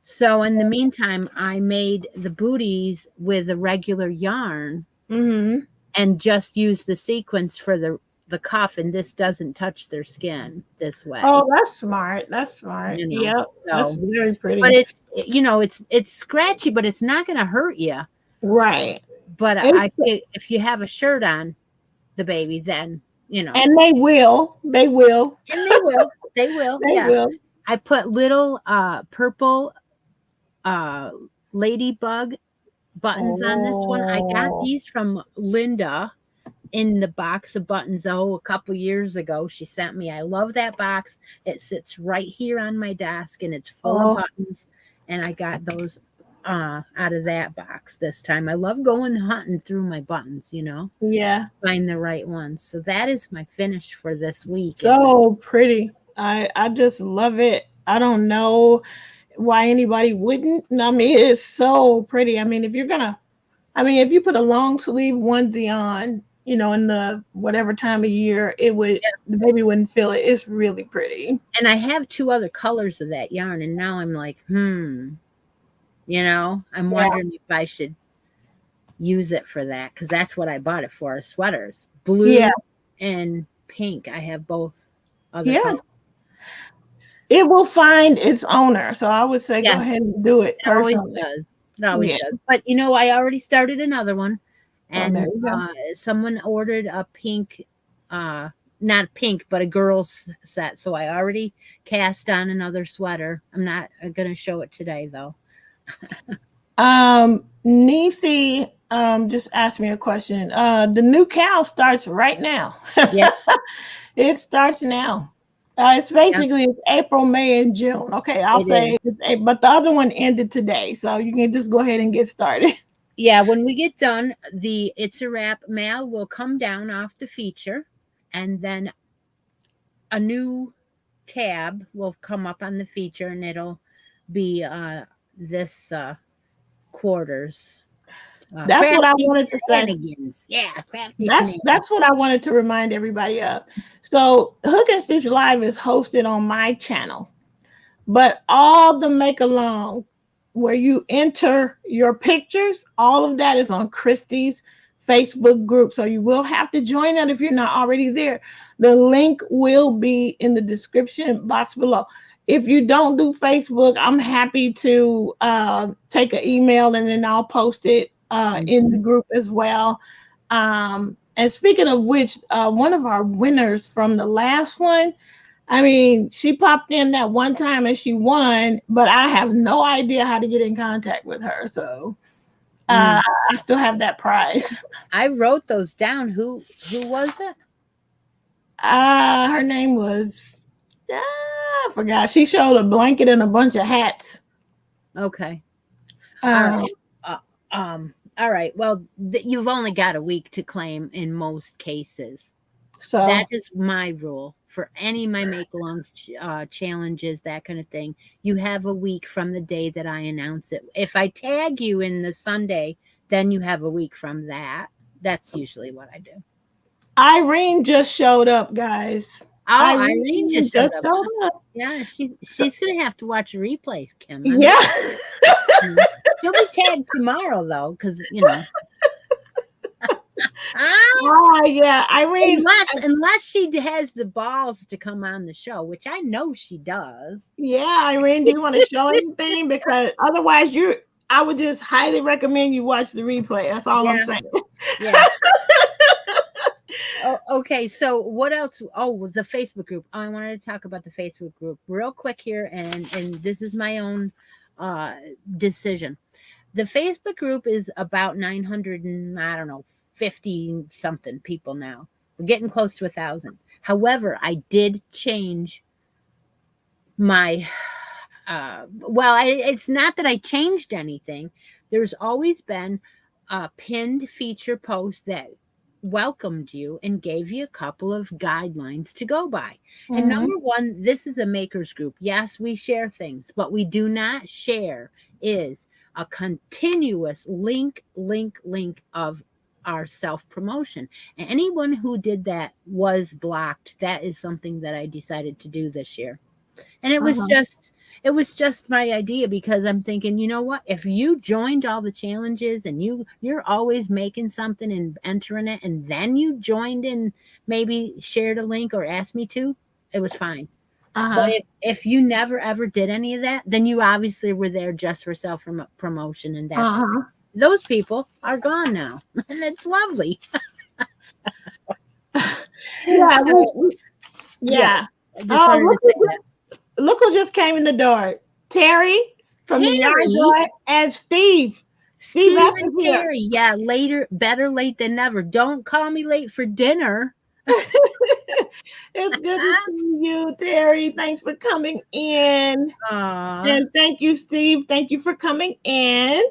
So in the meantime, I made the booties with a regular yarn and just used the sequins for the cuff, and this doesn't touch their skin this way. Oh, that's smart. That's smart. You know? Yep. That's very pretty. But it's scratchy, but it's not going to hurt you. Right. But I think if you have a shirt on the baby, then, you know. And they will. They will. And they will. They will. They will. I put little purple ladybug buttons on this one. I got these from Linda in the box of buttons a couple years ago. She sent me. I love that box. It sits right here on my desk, and it's full of buttons. And I got those out of that box this time. I love going hunting through my buttons, you know. Yeah. Find the right ones. So that is my finish for this week. So pretty. I just love it. I don't know why anybody wouldn't. I mean, it's so pretty. I mean, if you put a long sleeve onesie on, you know, in the whatever time of year, the baby wouldn't feel it. It's really pretty. And I have 2 other colors of that yarn, and now I'm like, you know, I'm wondering if I should use it for that, because that's what I bought it for, sweaters. Blue and pink. I have both other colors. It will find its owner. So I would say go ahead and do it personally. It always does. It always does. But, you know, I already started another one. And someone ordered a pink, not pink, but a girl's set. So I already cast on another sweater. I'm not going to show it today, though. Nisi just asked me a question. The new cowl starts right now. Yeah. It starts now. It's basically it's April, May, and June. Okay, I'll say, but the other one ended today. So you can just go ahead and get started. Yeah, when we get done, the It's a Wrap mail will come down off the feature, and then a new tab will come up on the feature, and it'll be this quarters. That's what I wanted to say. Yeah, that's what I wanted to remind everybody of. So Hook and Stitch Live is hosted on my channel, but all the make along where you enter your pictures, all of that is on Christy's Facebook group. So you will have to join that if you're not already there. The link will be in the description box below. If you don't do Facebook, I'm happy to take an email and then I'll post it in the group as well. And speaking of which, one of our winners from the last one, I mean, she popped in that one time and she won, but I have no idea how to get in contact with her. So I still have that prize. I wrote those down. Who was it? Her name was, I forgot. She showed a blanket and a bunch of hats. Okay. All right. Well, you've only got a week to claim in most cases. So that is my rule for any of my make-alongs, challenges, that kind of thing. You have a week from the day that I announce it. If I tag you in the Sunday, then you have a week from that. That's usually what I do. Irene just showed up, guys. Oh, Irene just showed up. Yeah, she's going to have to watch a replay, Kim. Yeah. She'll be tagged tomorrow, though, because, you know. Yeah, Irene. Unless she has the balls to come on the show, which I know she does. Yeah, Irene, do you want to show anything? Because otherwise, I would just highly recommend you watch the replay. That's all I'm saying. Yeah. Oh, okay. So what else? Oh, the Facebook group. I wanted to talk about the Facebook group real quick here, and this is my own decision. The Facebook group is about 900 and I don't know 50 something people now. We're getting close to 1,000. However, I did change my. It's not that I changed anything. There's always been a pinned feature post that welcomed you and gave you a couple of guidelines to go by. Mm-hmm. And number one, this is a makers group. Yes, we share things, but we do not share is a continuous link of our self-promotion. And anyone who did that was blocked. That is something that I decided to do this year. And it was just my idea, because I'm thinking, you know what? If you joined all the challenges and you're always making something and entering it, and then you joined and maybe shared a link or asked me to, it was fine. But if you never ever did any of that, then you obviously were there just for self promotion, and that's those people are gone now, and it's lovely. Look who just came in the door. Terry from the Yard Joy and Steve. Steve and Terry. Yeah, better late than never. Don't call me late for dinner. It's good to see you, Terry. Thanks for coming in. And thank you, Steve. Thank you for coming in.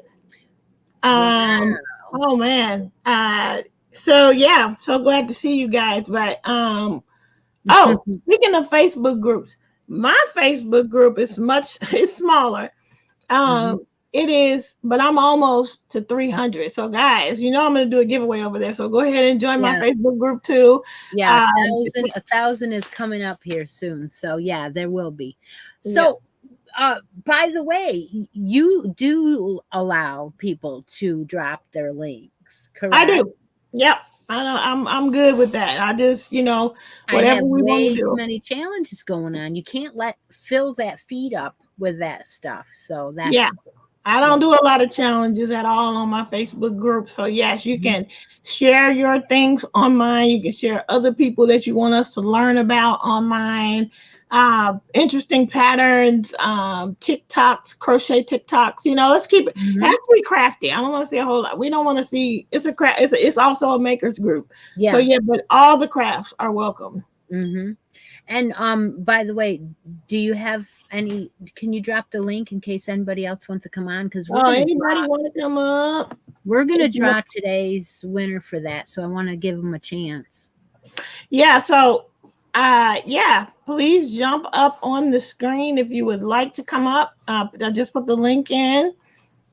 Wow. Oh man. So glad to see you guys. But speaking of Facebook groups, my Facebook group is it's smaller. It is, but I'm almost to 300. So guys, I'm going to do a giveaway over there. So go ahead and join my Facebook group too. Yeah, 1,000 is coming up here soon. So yeah, there will be. So by the way, you do allow people to drop their links, correct? I do. Yep. I'm good with that. I just, whatever we want to do. Too many challenges going on. You can't fill that feed up with that stuff. So that's I don't do a lot of challenges at all on my Facebook group. So yes, you can share your things on mine. You can share other people that you want us to learn about on mine. Interesting patterns, TikToks, crochet TikToks. Let's keep it. Has to be crafty. I don't want to see a whole lot. We don't want to see. It's a craft. It's also a makers group. Yeah. So but all the crafts are welcome. And by the way, do you have any? Can you drop the link in case anybody else wants to come on? Because anybody want to come up? We're gonna draw today's winner for that. So I want to give them a chance. Yeah. So. Please jump up on the screen if you would like to come up. I just put the link in,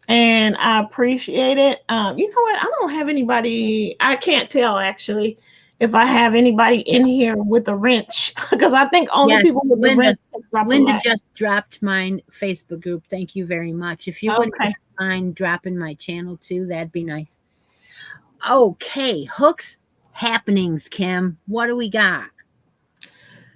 and I appreciate it. You know what? I don't have anybody. I can't tell actually if I have anybody in here with a wrench, because I think only people with the wrench. Linda just dropped mine Facebook group. Thank you very much. If you wouldn't mind dropping my channel too, that'd be nice. Okay, hooks happenings, Kim. What do we got?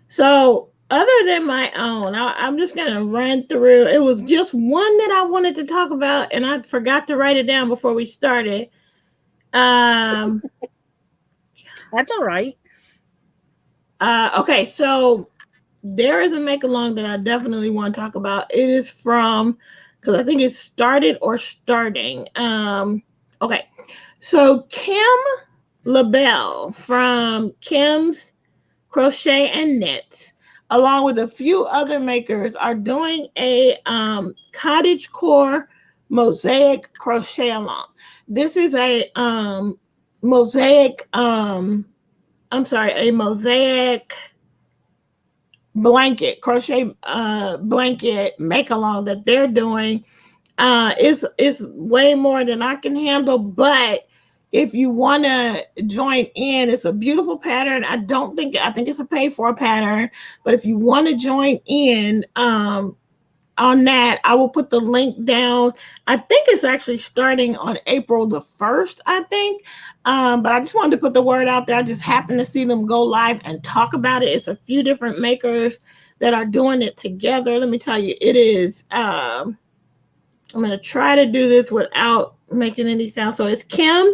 So other than my own, I'm just going to run through. It was just one that I wanted to talk about, and I forgot to write it down before we started. That's all right. Okay, so there is a make-along that I definitely want to talk about. It is from, because I think it's started or starting. Okay, so Kim LaBelle from Kim's Crochet and Knits, along with a few other makers, are doing a cottage core mosaic crochet along. This is a mosaic blanket, crochet blanket make along that they're doing. It's way more than I can handle, but if you want to join in, it's a beautiful pattern. I think it's a pay for a pattern, but if you want to join in on that, I will put the link down. I think it's actually starting on April the 1st, I think. But I just wanted to put the word out there. I just happened to see them go live and talk about it. It's a few different makers that are doing it together. Let me tell you, it is, I'm going to try to do this without making any sound. So it's Kim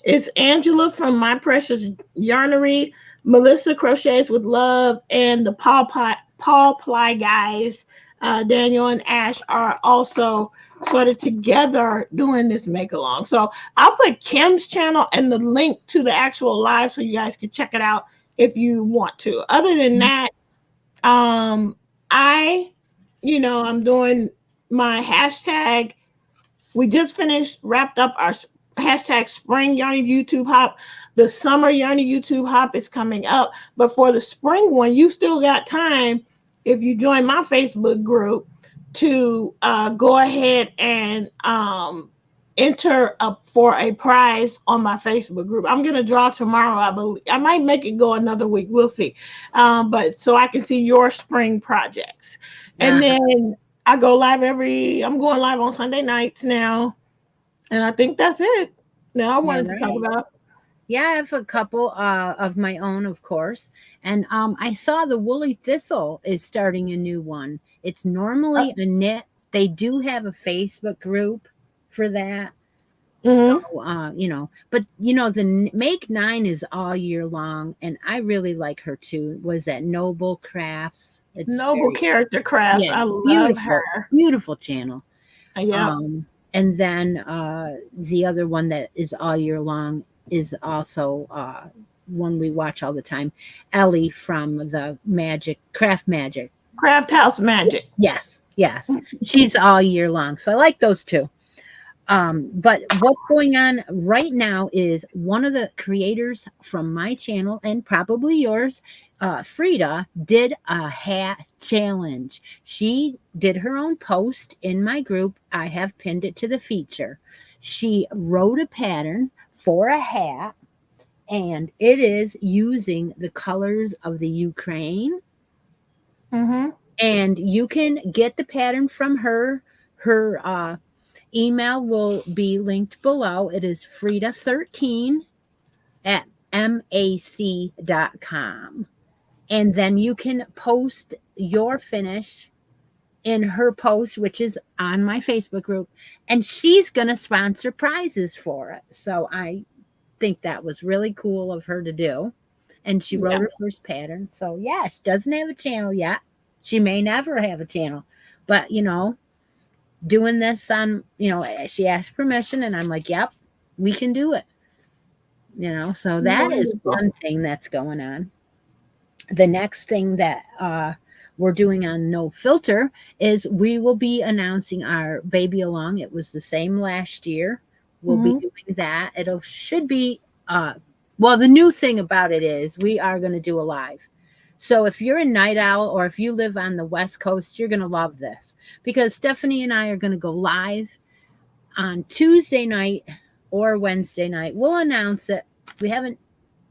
It's Angela from My Precious Yarnery, Melissa Crochets with Love, and the Paul Ply guys. Daniel and Ash are also sort of together doing this make along. So I'll put Kim's channel and the link to the actual live so you guys can check it out if you want to. Other than that, I'm doing my hashtag. We just wrapped up our hashtag spring Yarny YouTube hop. The summer Yarny YouTube hop is coming up, but for the spring one, you still got time if you join my Facebook group to go ahead and enter up for a prize on my Facebook group. I'm going to draw tomorrow, I believe. I might make it go another week. We'll see. But so I can see your spring projects. And then I go live I'm going live on Sunday nights now. And I think that's it. Now I wanted to talk about. Yeah, I have a couple of my own, of course. And I saw the Woolly Thistle is starting a new one. It's normally a knit. They do have a Facebook group for that. So, but the Make 9 is all year long, and I really like her too. Was that Noble Crafts? It's Noble Character Crafts. I love her. Beautiful channel. Yeah. And then the other one that is all year long is also one we watch all the time. Ellie from the Craft House Magic. Yes. She's all year long. So I like those two. But what's going on right now is one of the creators from my channel and probably yours, Frida, did a hat challenge. She did her own post in my group. I have pinned it to the feature. She wrote a pattern for a hat, and it is using the colors of the Ukraine. And you can get the pattern from her. Her email will be linked below. It is frida13@mac.com. And then you can post your finish in her post, which is on my Facebook group. And she's going to sponsor prizes for it. So I think that was really cool of her to do. And she wrote her first pattern. So, yeah, she doesn't have a channel yet. She may never have a channel. But, doing this on, she asked permission and I'm like, yep, we can do it. So that is one thing that's going on. The next thing that we're doing on No Filter is we will be announcing our baby along. It was the same last year. We'll be doing that. Should be, the new thing about it is we are going to do a live. So if you're a night owl or if you live on the West Coast, you're going to love this because Stephanie and I are going to go live on Tuesday night or Wednesday night. We'll announce it. We haven't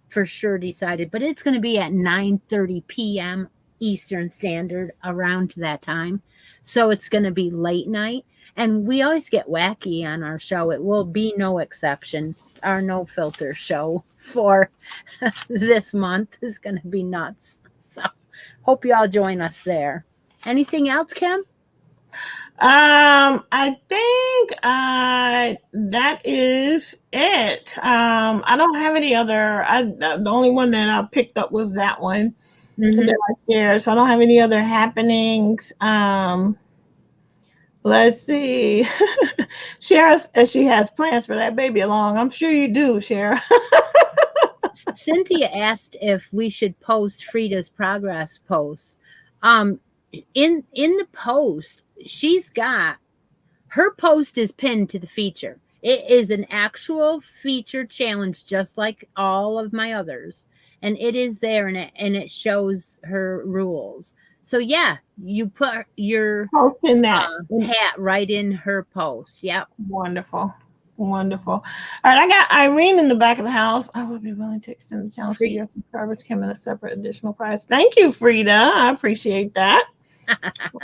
for sure decided, but it's going to be at 9:30 p.m. Eastern Standard around that time. So it's going to be late night. And we always get wacky on our show. It will be no exception. Our No Filter show for this month is going to be nuts. So hope you all join us there. Anything else, Kim? I think that is it. I don't have any other. The only one that I picked up was that one that I shared. So I don't have any other happenings. Let's see. Shara, she has plans for that baby along. I'm sure you do, Shara. Cynthia asked if we should post Frida's progress post. In the post, she's got her post is pinned to the feature. It is an actual feature challenge, just like all of my others, and it is there, and it shows her rules. So yeah, you put your posting that hat right in her post. Yep, wonderful. All right, I got Irene in the back of the house. I would be willing to extend the challenge so your subscribers come in a separate additional prize. Thank you, Frida. I appreciate that.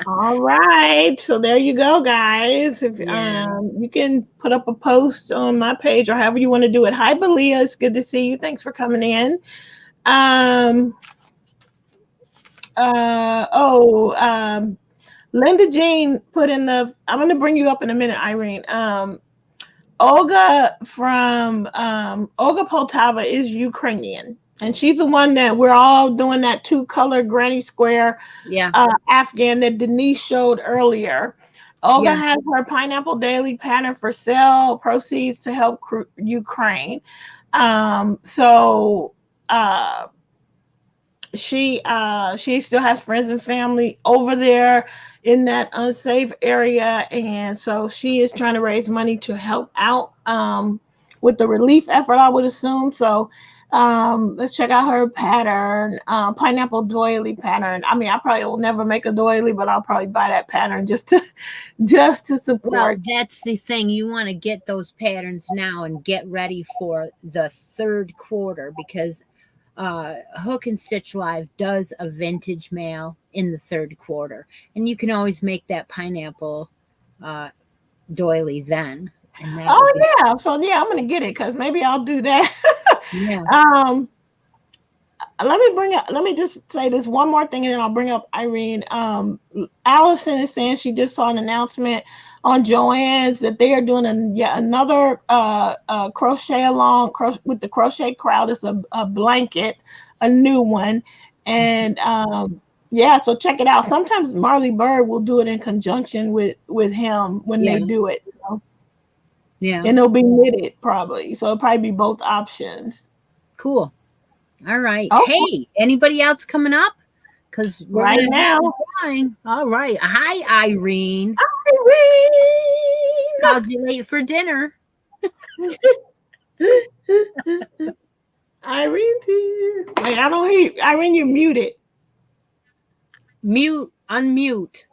All right, so there you go, guys. If you can put up a post on my page or however you want to do it. Hi, Belia. It's good to see you. Thanks for coming in. Linda Jean put in I'm going to bring you up in a minute, Irene. Olga from Olga Poltava is Ukrainian, and she's the one that we're all doing that 2-color granny square Afghan that Denise showed earlier. Olga has her pineapple daily pattern for sale, proceeds to help Ukraine. She still has friends and family over there in that unsafe area, and so she is trying to raise money to help out with the relief effort, I would assume. So let's check out her pattern, pineapple doily pattern. I mean, I probably will never make a doily, but I'll probably buy that pattern just to support. Well, that's the thing. You want to get those patterns now and get ready for the third quarter, because Hook and Stitch Live does a vintage mail in the third quarter, and you can always make that pineapple doily then. And that so I'm gonna get it, because maybe I'll do that. Let me just say this one more thing, and then I'll bring up Irene. Allison is saying she just saw an announcement on Joann's that they are doing another crochet along with the crochet crowd. It's a blanket, a new one, and so check it out. Sometimes Marley Bird will do it in conjunction with him when they do it. So. Yeah, and it'll be knitted probably, so it'll probably be both options. Cool. All right. Okay. Hey, anybody else coming up? Because right now. All right. Hi, Irene. Irene. Called you late for dinner. Irene's here. Wait, I don't hear you. Irene, you're muted. Unmute.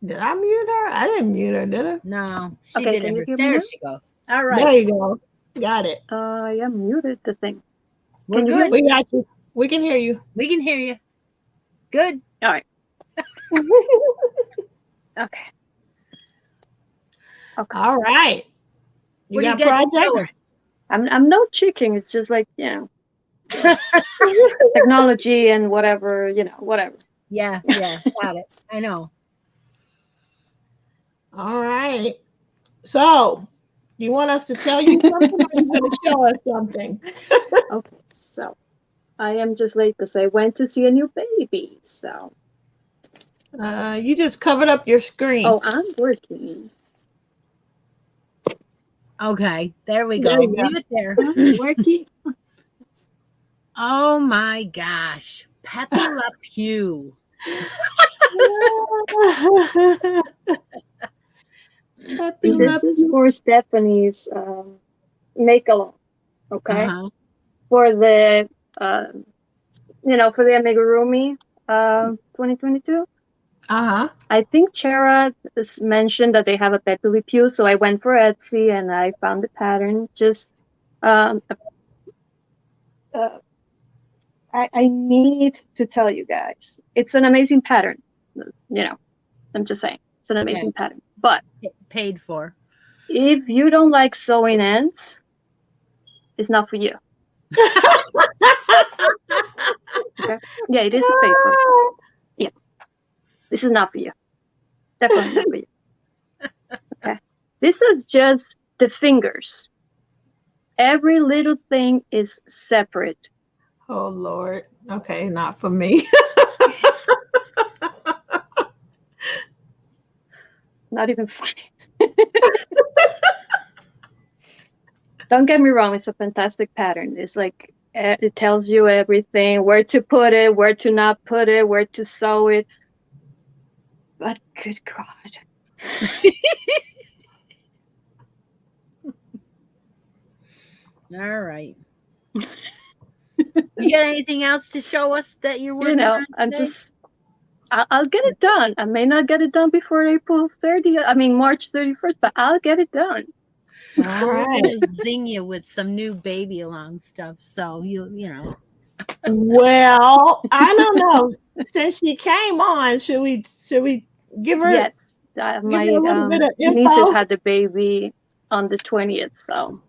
Did I mute her? I didn't mute her, did I? No, she didn't. There she goes. All right. There you go. Got it. I am muted the thing. We're good. We got you. We can hear you. We can hear you. Good. All right. Okay. All right. You got project? I'm no chicken. It's just like, technology and whatever, whatever. Yeah, got it. I know. All right. So, you want us to tell you something, or are you going to show us something? Okay, so I am just late because I went to see a new baby. So, you just covered up your screen. Oh, I'm working. Okay, there we go. Leave it there. Working. Oh my gosh, Pepe Le Pew. This is for Stephanie's make-along, okay? For the, for the amigurumi 2022. I think Chara mentioned that they have a Pepe Le Pew, so I went for Etsy and I found the pattern. Just, I need to tell you guys, it's an amazing pattern. I'm just saying, it's an amazing pattern. But paid for. If you don't like sewing ends, it's not for you. Okay. Yeah, it is a paid for. Yeah, this is not for you. Definitely not for you. Okay, this is just the fingers. Every little thing is separate. Oh Lord. Okay, not for me. Not even funny. Don't get me wrong, it's a fantastic pattern. It's like it tells you everything, where to put it, where to not put it, where to sew it. But good God. All right. You got anything else to show us that you're working on today? I'll get it done. I may not get it done before April 30th. I mean, March 31st, but I'll get it done. All right. We're going to zing you with some new baby along stuff. So, you know. Well, I don't know. Since she came on, should we give her? Yes. My nieces had the baby on the 20th, so.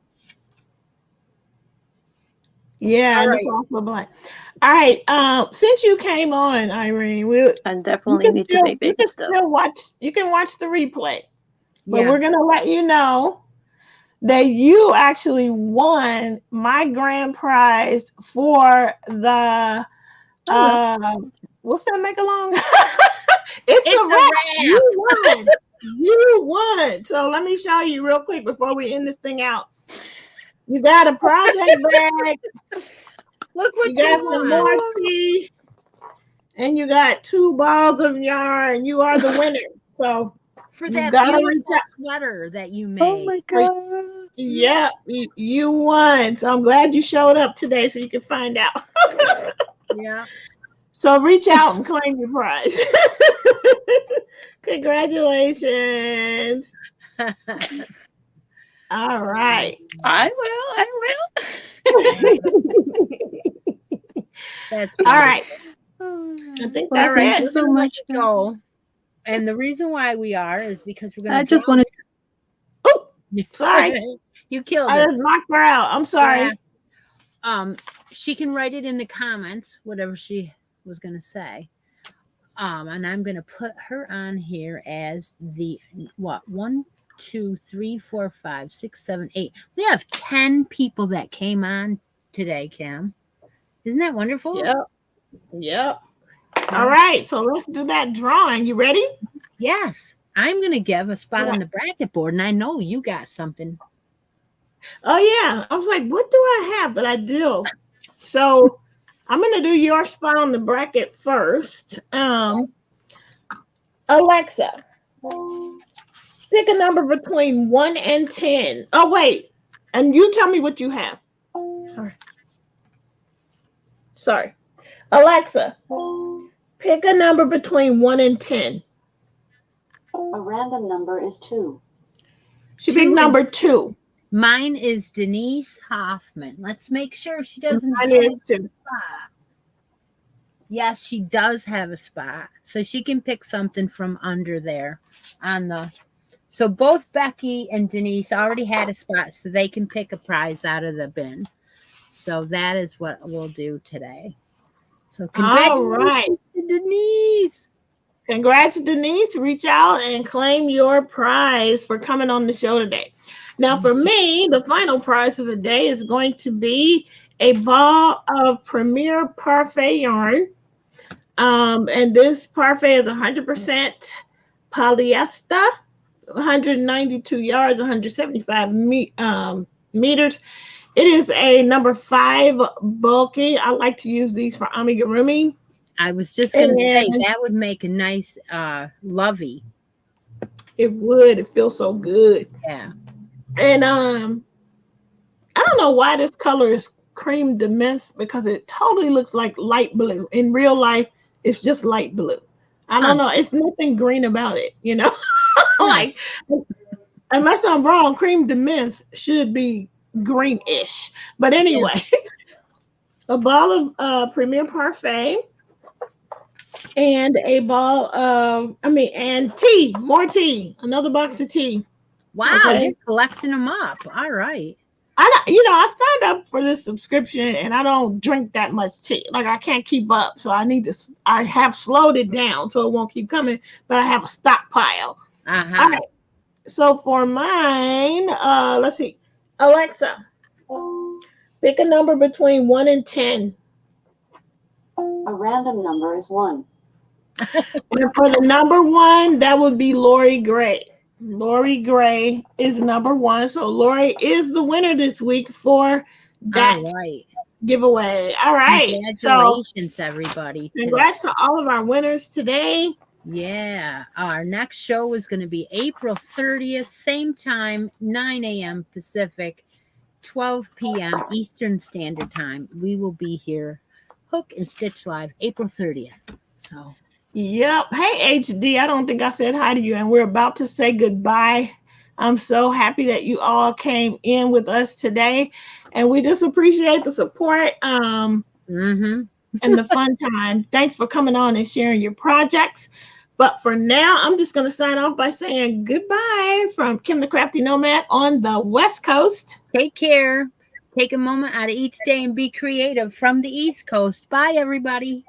Yeah, right. Also black. All right. Since you came on, Irene, I definitely need to make baby stuff. You can watch the replay, but we're gonna let you know that you actually won my grand prize for the what's that make along? it's a wrap. You won. You won. So let me show you real quick before we end this thing out. You got a project bag. Look what you got some more tea. And you got 2 balls of yarn. You are the winner. So for that beautiful sweater that you made. Oh my god. Yeah, you won. So I'm glad you showed up today so you can find out. Yeah. So reach out and claim your prize. Congratulations. All right. I will. That's all right. I think that's thank it. you so much. Go. And the reason why we are is because we're going to. I just want to. Oh, sorry. You killed I it. just knocked her out. I'm sorry. Yeah. She can write it in the comments, whatever she was going to say. And I'm going to put her on here as the 1, 2, 3, 4, 5, 6, 7, 8. We have 10 people that came on today, Kim. Isn't that wonderful? Yep. All right. So let's do that drawing. You ready? Yes. I'm going to give a spot on the bracket board, and I know you got something. Oh, yeah. I was like, what do I have? But I do. So I'm going to do your spot on the bracket first. Alexa, pick a number between 1 and 10. Oh, wait. And you tell me what you have. Sorry. Alexa, pick a number between 1 and 10. A random number is 2. She picked number 2. Mine is Denise Hoffman. Let's make sure she doesn't have a spot. Yes, she does have a spot. So she can pick something from under there on the. So both Becky and Denise already had a spot, so they can pick a prize out of the bin. So that is what we'll do today. So congratulations to Denise. Congrats, Denise. Reach out and claim your prize for coming on the show today. Now, for me, the final prize of the day is going to be a ball of Premier Parfait yarn. And this Parfait is 100% polyester, 192 yards, 175 meters. It is a number 5 bulky. I like to use these for amigurumi. I was just going to say that would make a nice lovey. It would. It feels so good. Yeah. And I don't know why this color is cream de menthe, because it totally looks like light blue. In real life, it's just light blue. I don't know. It's nothing green about it, you know? Like, unless I'm wrong, cream de menthe should be greenish. But anyway, a ball of Premier Parfait and a ball of, and tea, more tea, another box of tea. Wow, you're collecting them up. All right. I signed up for this subscription and I don't drink that much tea. Like, I can't keep up. So I have slowed it down so it won't keep coming, but I have a stockpile. All right. So for mine, let's see. Alexa, pick a number between 1 and 10. A random number is 1. And for the number 1, that would be Lori Gray. Lori Gray is number 1. So Lori is the winner this week for that giveaway. All right. Congratulations, everybody. Congrats to all of our winners today. Yeah. Our next show is going to be April 30th, same time, 9 a.m. Pacific, 12 p.m. Eastern Standard Time. We will be here, Hook and Stitch Live, April 30th. So. Yep. Hey, HD, I don't think I said hi to you, and we're about to say goodbye. I'm so happy that you all came in with us today, and we just appreciate the support and the fun time. Thanks for coming on and sharing your projects. But for now, I'm just going to sign off by saying goodbye from Kim the Crafty Nomad on the West Coast. Take care. Take a moment out of each day and be creative from the East Coast. Bye, everybody.